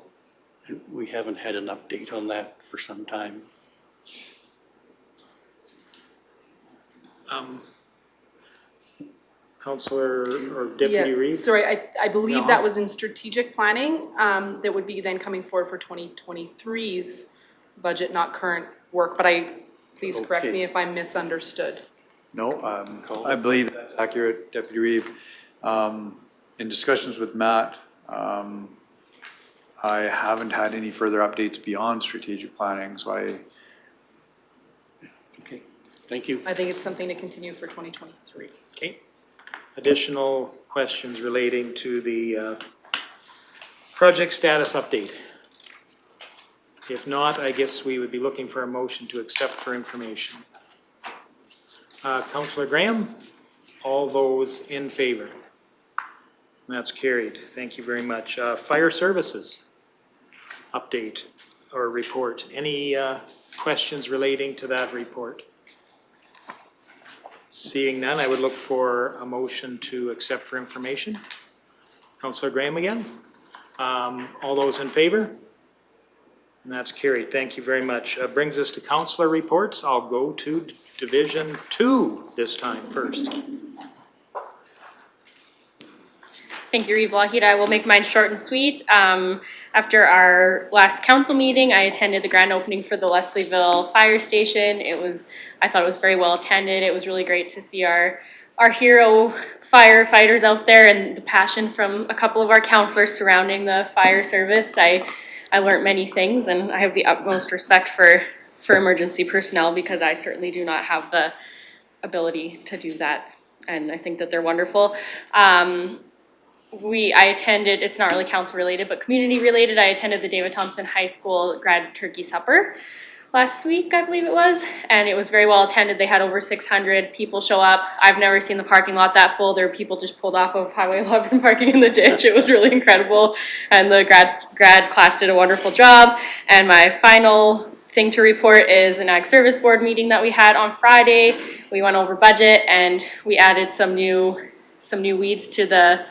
S5: And we haven't had an update on that for some time.
S1: Councillor or Deputy
S4: Yeah,
S1: Reeve?
S4: sorry, I believe
S1: No.
S4: that was in strategic planning, that would be then coming forward for 2023's budget, not current work, but please correct me
S5: Okay.
S4: if I misunderstood.
S2: No, I believe that's accurate, Deputy Reeve. In discussions with Matt, I haven't had any further updates beyond strategic planning, so
S5: Okay, thank you.
S4: I think it's something to continue for 2023.
S1: Okay. Additional questions relating to the project status update? If not, I guess we would be looking for a motion to accept for information. Councillor Graham, all those in favor? That's carried. Thank you very much. Fire services update or report. Any questions relating to that report? Seeing none, I would look for a motion to accept for information. Councillor Graham again. All those in favor? And that's carried. Thank you very much. Brings us to Councillor Reports. I'll go to Division 2 this time first.
S10: Thank you, Reeve Lougheed. I will make mine short and sweet. After our last council meeting, I attended the grand opening for the Leslieville Fire Station. I thought it was very well attended. It was really great to see our hero firefighters out there and the passion from a couple of our councillors surrounding the fire service. I learned many things, and I have the utmost respect for emergency personnel because I certainly do not have the ability to do that, and I think that they're wonderful. I attended, it's not really council related, but community related. I attended the David Thompson High School grad turkey supper last week, I believe it was, and it was very well attended. They had over 600 people show up. I've never seen the parking lot that full. There were people just pulled off of Highway 11 parking in the ditch. It was really incredible, and the grad class did a wonderful job. And my final thing to report is an Ag Service Board meeting that we had on Friday. We went over budget and we added some new weeds to the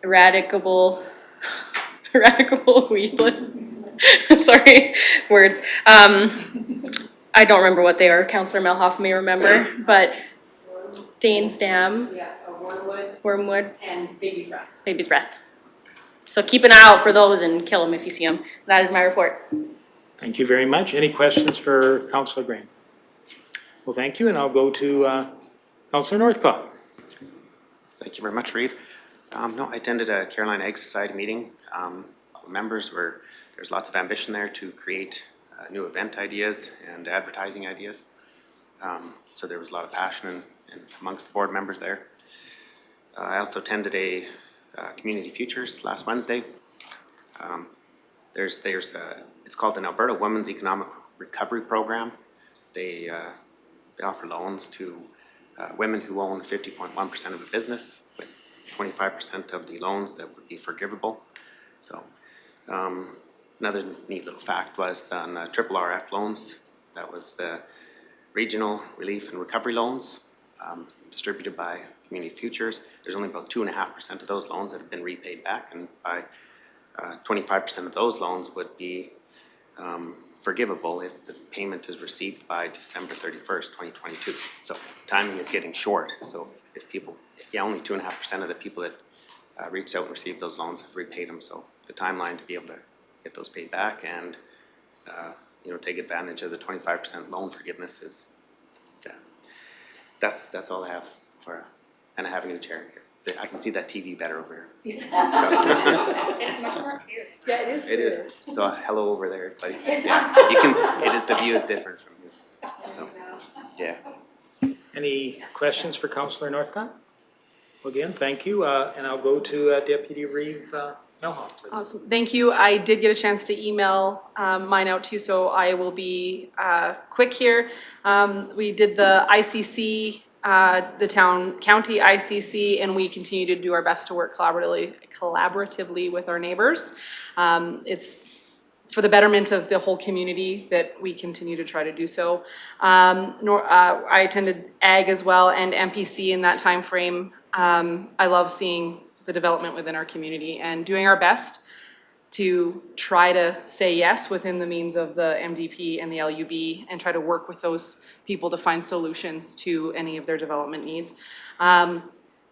S10: eradicable weed list. Sorry, words. I don't remember what they are. Councillor Melhoff may remember, but Dane's Dam.
S4: Yeah, wormwood.
S10: Wormwood.
S4: And baby's breath.
S10: Baby's breath. So keep an eye out for those and kill them if you see them. That is my report.
S1: Thank you very much. Any questions for Councillor Graham? Well, thank you, and I'll go to Councillor Northcott.
S14: Thank you very much, Reeve. No, I attended a Caroline Egg Society meeting. All the members there's lots of ambition there to create new event ideas and advertising ideas. So there was a lot of passion amongst the board members there. I also attended a Community Futures last Wednesday. It's called an Alberta Women's Economic Recovery Program. They offer loans to women who own 50.1% of a business, with 25% of the loans that would be forgivable. So another neat little fact was on the RRF loans, that was the Regional Relief and Recovery Loans distributed by Community Futures. There's only about 2.5% of those loans that have been repaid back, and by 25% of those loans would be forgivable if the payment is received by December 31st, 2022. So timing is getting short. So if people, only 2.5% of the people that reached out and received those loans have repaid them. So the timeline to be able to get those paid back and take advantage of the 25% loan forgiveness is, that's all I have for, and I have a new chair here. I can see that TV better over here.
S10: It's much more clear.
S4: Yeah, it is.
S14: It is. So hello over there, everybody. Yeah, you can. The view is different from here. So, yeah.
S1: Any questions for Councillor Northcott? Well, again, thank you, and I'll go to Deputy Reeve Melhoff, please.
S4: Awesome. Thank you. I did get a chance to email mine out too, so I will be quick here. We did the ICC, the county ICC, and we continue to do our best to work collaboratively with our neighbors. It's for the betterment of the whole community that we continue to try to do so. I attended AG as well and MPC in that time frame. I love seeing the development within our community and doing our best to try to say yes within the means of the MDP and the LUB and try to work with those people to find solutions to any of their development needs.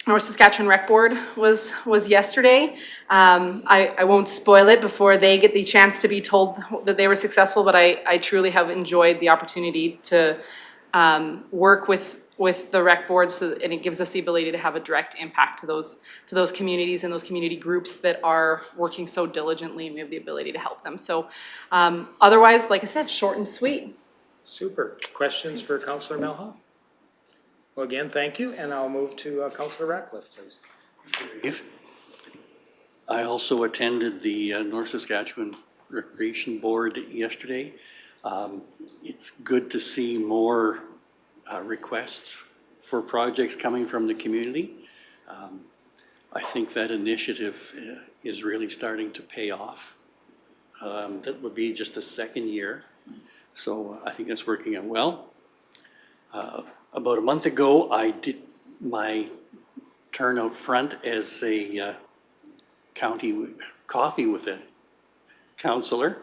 S4: North Saskatchewan Rec Board was yesterday. I won't spoil it before they get the chance to be told that they were successful, but I truly have enjoyed the opportunity to work with the rec boards, and it gives us the ability to have a direct impact to those communities and those community groups that are working so diligently, and we have the ability to help them. So otherwise, like I said, short and sweet.
S1: Super. Questions for Councillor Melhoff? Well, again, thank you, and I'll move to Councillor Ratcliffe, please.
S5: I also attended the North Saskatchewan Recreation Board yesterday. It's good to see more requests for projects coming from the community. I think that initiative is really starting to pay off. That would be just the second year, so I think that's working out well. About a month ago, I did my turn out front as a county coffee with a councillor,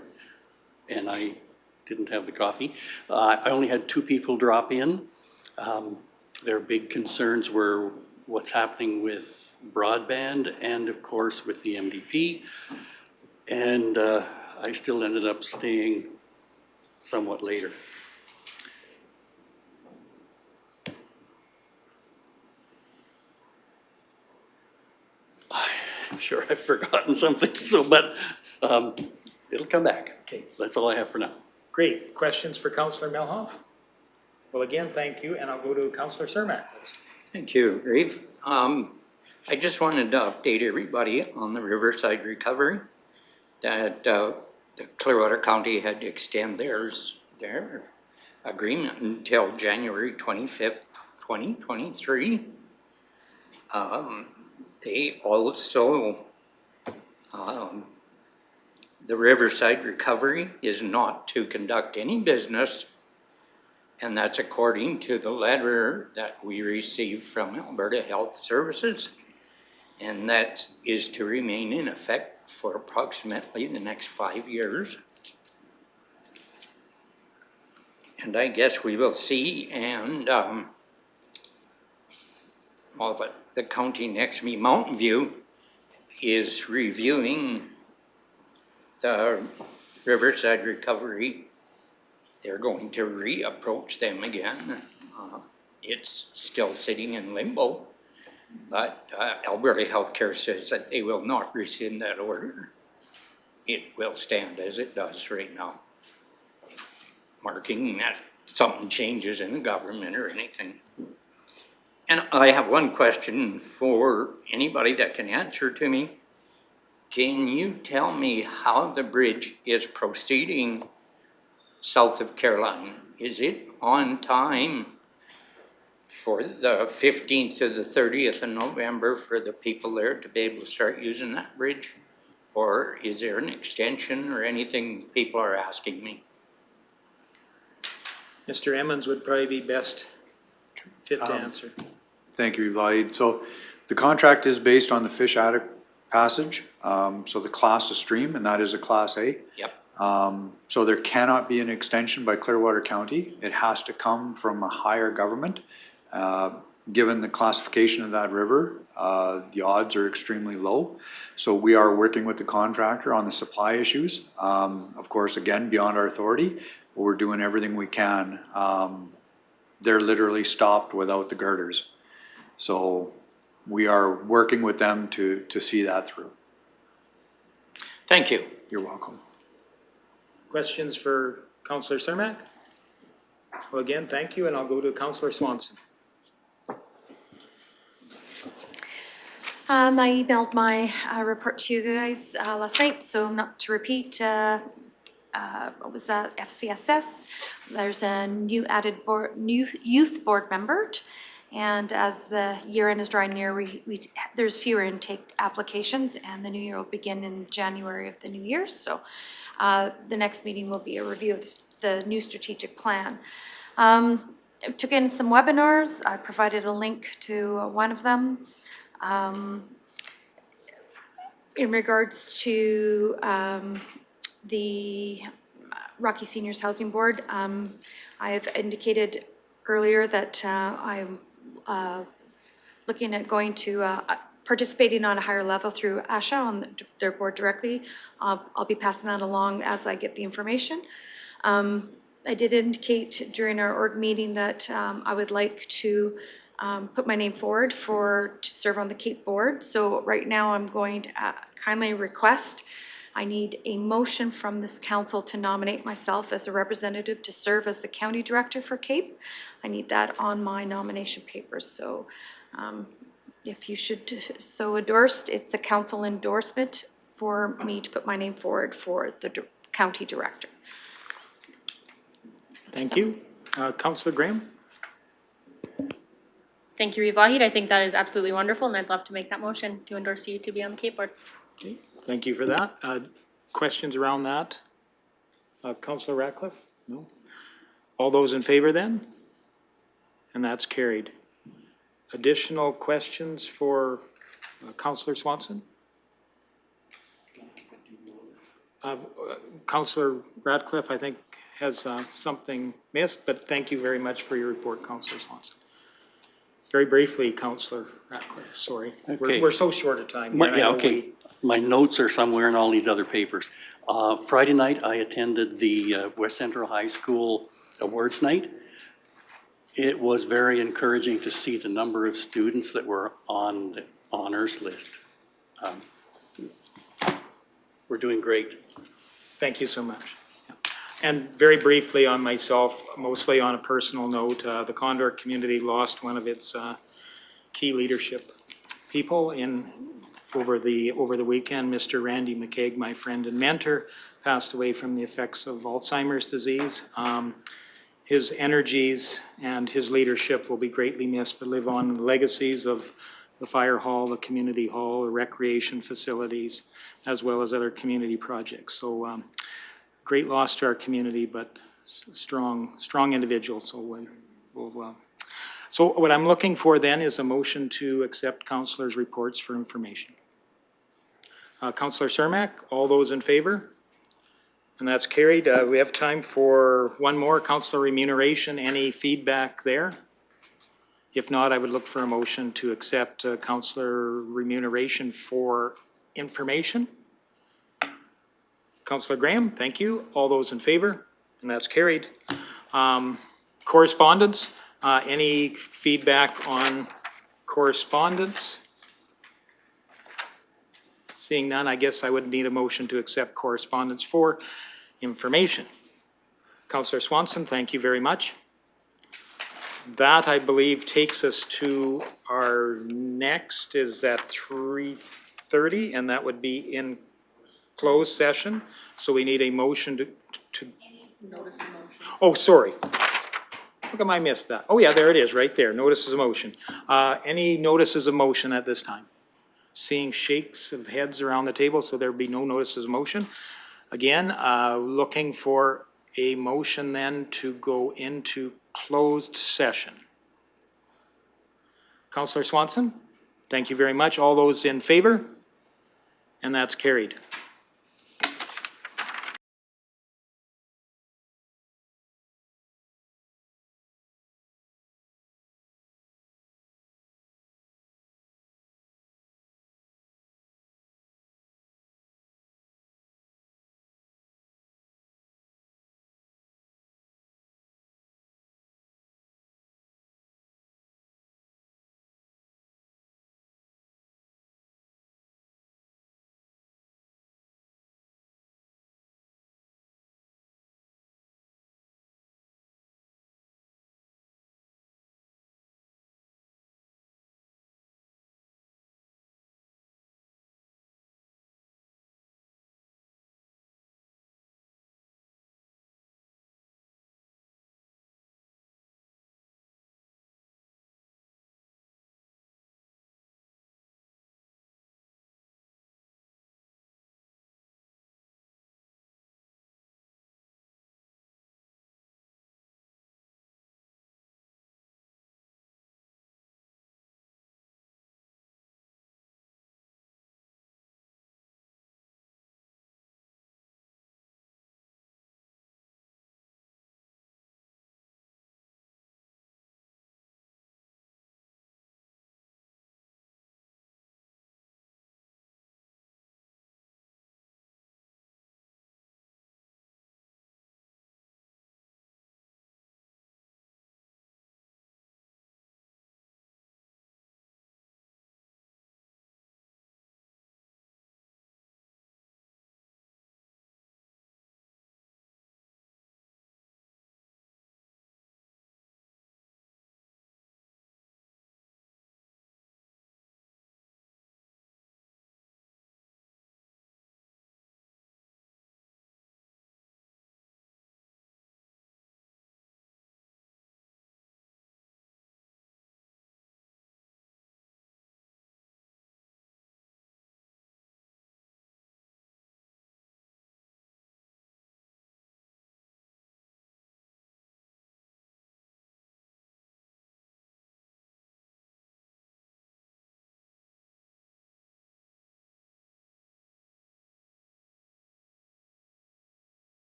S5: and I didn't have the coffee. I only had 2 people drop in. Their big concerns were what's happening with broadband and, of course, with the MDP. And I still ended up staying somewhat later. I'm sure I've forgotten something, so, but it'll come back.
S1: Okay.
S5: That's all I have for now.
S1: Great. Questions for Councillor Melhoff? Well, again, thank you, and I'll go to Councillor Cermak.
S16: Thank you, Reeve. I just wanted to update everybody on the Riverside recovery, that the Clearwater County had to extend their agreement until January 25th, 2023. They also, the Riverside recovery is not to conduct any business, and that's according to the letter that we received from Alberta Health Services, and that is to remain in effect for approximately the next 5 years. And I guess we will see, and the county next to me, Mountain View, is reviewing the Riverside recovery. They're going to reapproach them again. It's still sitting in limbo, but Alberta Healthcare says that they will not rescind that order. It will stand as it does right now, marking that something changes in the government or anything. And I have one question for anybody that can answer to me. Can you tell me how the bridge is proceeding south of Caroline? Is it on time for the 15th to the 30th of November for the people there to be able to start using that bridge? Or is there an extension or anything people are asking me?
S1: Mr. Emmons would probably be best fit to answer.
S2: Thank you, Vlad. So the contract is based on the fish addict passage, so the class of stream, and that is a Class A.
S16: Yep.
S2: So there cannot be an extension by Clearwater County. It has to come from a higher government. Given the classification of that river, the odds are extremely low. So we are working with the contractor on the supply issues. Of course, again, beyond our authority, but we're doing everything we can. They're literally stopped without the girders. So we are working with them to see that through.
S16: Thank you.
S2: You're welcome.
S1: Questions for Councillor Cermak? Well, again, thank you, and I'll go to Councillor Swanson.
S12: I emailed my report to you guys last night, so not to repeat, what was that, FCSS. There's a new added youth board member, and as the year end is drawing near, there's fewer intake applications, and the new year will begin in January of the new year. So the next meeting will be a review of the new strategic plan. I took in some webinars. I provided a link to one of them. In regards to the Rocky Seniors Housing Board, I have indicated earlier that I'm looking at going to, participating on a higher level through ASHA on their board directly. I'll be passing that along as I get the information. I did indicate during our org meeting that I would like to put my name forward to serve on the CAPE board. So right now I'm going to kindly request, I need a motion from this council to nominate myself as a representative to serve as the county director for CAPE. I need that on my nomination papers. So if you should so endorse, it's a council endorsement for me to put my name forward for the county director.
S1: Thank you. Councillor Graham?
S10: Thank you, Reeve Wahid. I think that is absolutely wonderful, and I'd love to make that motion to endorse you to be on the Cape Board.
S1: Okay, thank you for that. Questions around that? Councillor Ratcliffe? No? All those in favor then? And that's carried. Additional questions for Councillor Swanson? Councillor Ratcliffe, I think, has something missed, but thank you very much for your report, Councillor Swanson. Very briefly, Councillor Ratcliffe, sorry.
S5: Okay.
S1: We're so short of time here.
S5: Yeah, okay. My notes are somewhere in all these other papers. Friday night, I attended the West Central High School Awards Night. It was very encouraging to see the number of students that were on the honors list. We're doing great.
S1: Thank you so much. Yeah. And very briefly on myself, mostly on a personal note, the Condor community lost one of its key leadership people over the weekend. Mr. Randy McCaig, my friend and mentor, passed away from the effects of Alzheimer's disease. His energies and his leadership will be greatly missed, but live on in the legacies of the fire hall, the community hall, the recreation facilities, as well as other community projects. So great loss to our community, but strong individual. So so what I'm looking for then is a motion to accept councillors' reports for information. Councillor Cermak, all those in favor? And that's carried. We have time for one more. Councillor Remuneration, any feedback there? If not, I would look for a motion to accept Councillor Remuneration for information. Councillor Graham, thank you. All those in favor? And that's carried. Correspondence, any feedback on correspondence? Seeing none, I guess I would need a motion to accept correspondence for information. Councillor Swanson, thank you very much. That, I believe, takes us to our next, is at 3:30, and that would be in closed session. So we need a motion to
S4: Notice a motion.
S1: oh, sorry. How come I missed that? Oh, yeah, there it is, right there. Notices of motion. Any notices of motion at this time? Seeing shakes of heads around the table, so there'd be no notices of motion. Again, looking for a motion then to go into closed session. Councillor Swanson, thank you very much. All those in favor? And that's carried.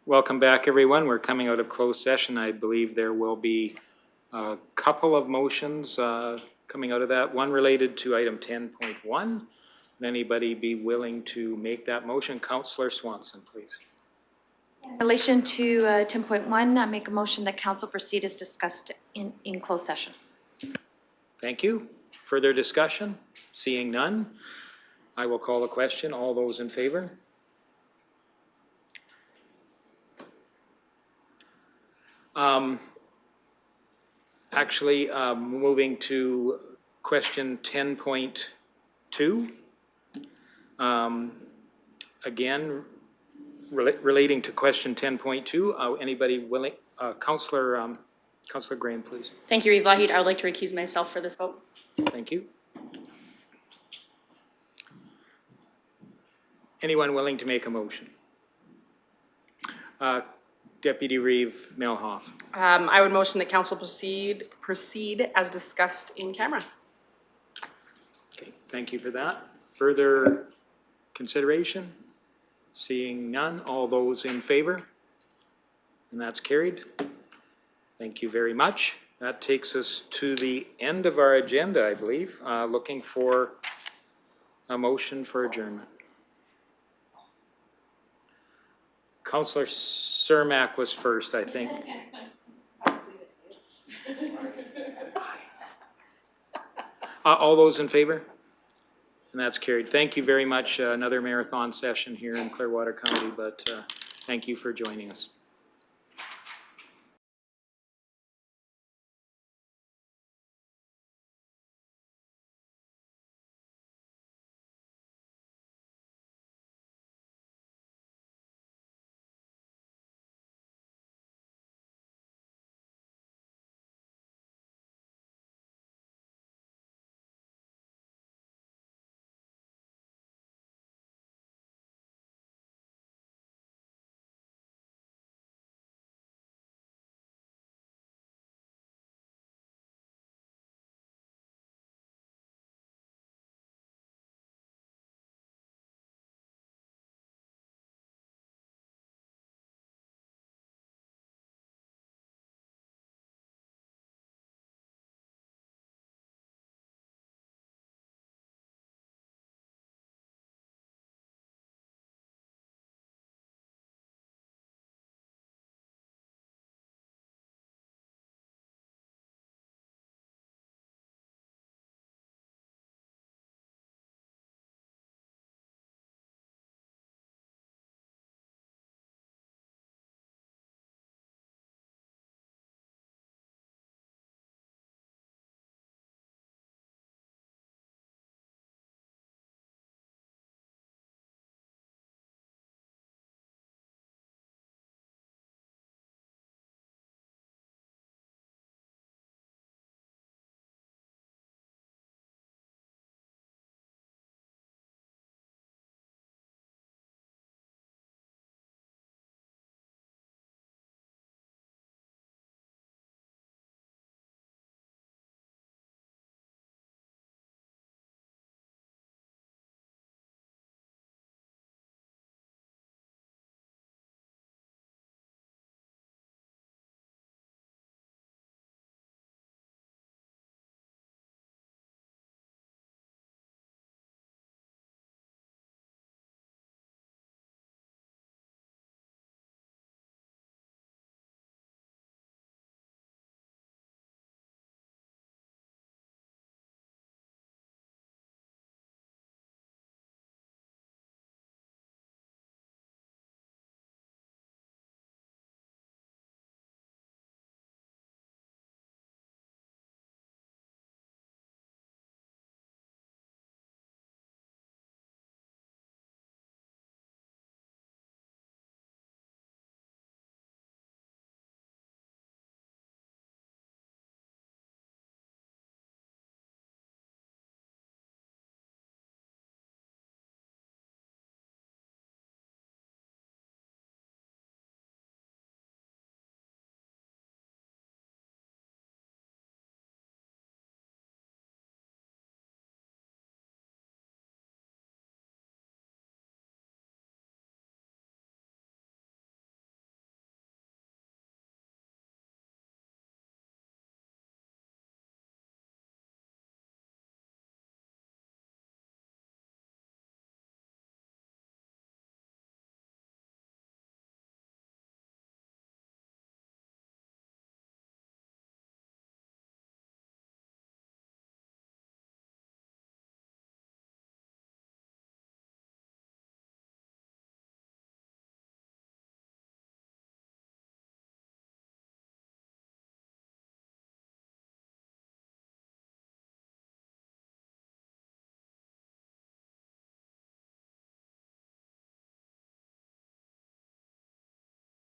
S1: Welcome back, everyone. We're coming out of closed session. I believe there will be a couple of motions coming out of that. One related to item 10.1. Would anybody be willing to make that motion? Councillor Swanson, please.
S12: In relation to 10.1, I make a motion that council proceed as discussed in closed session.
S1: Thank you. Further discussion? Seeing none, I will call the question. All those in favor? Actually, moving to question 10.2. Again, relating to question 10.2, anybody willing, Councillor Graham, please.
S10: Thank you, Reeve Lahid. I would like to recuse myself for this vote.
S1: Thank you. Anyone willing to make a motion? Deputy Reeve Melhoff.
S4: I would motion that council proceed as discussed in camera.
S1: Okay, thank you for that. Further consideration? Seeing none, all those in favor? And that's carried. Thank you very much. That takes us to the end of our agenda, I believe. Looking for a motion for adjournment. Councillor Cermak was first, I think. All those in favor? And that's carried. Thank you very much. Another marathon session here in Clearwater County, but thank you for joining us.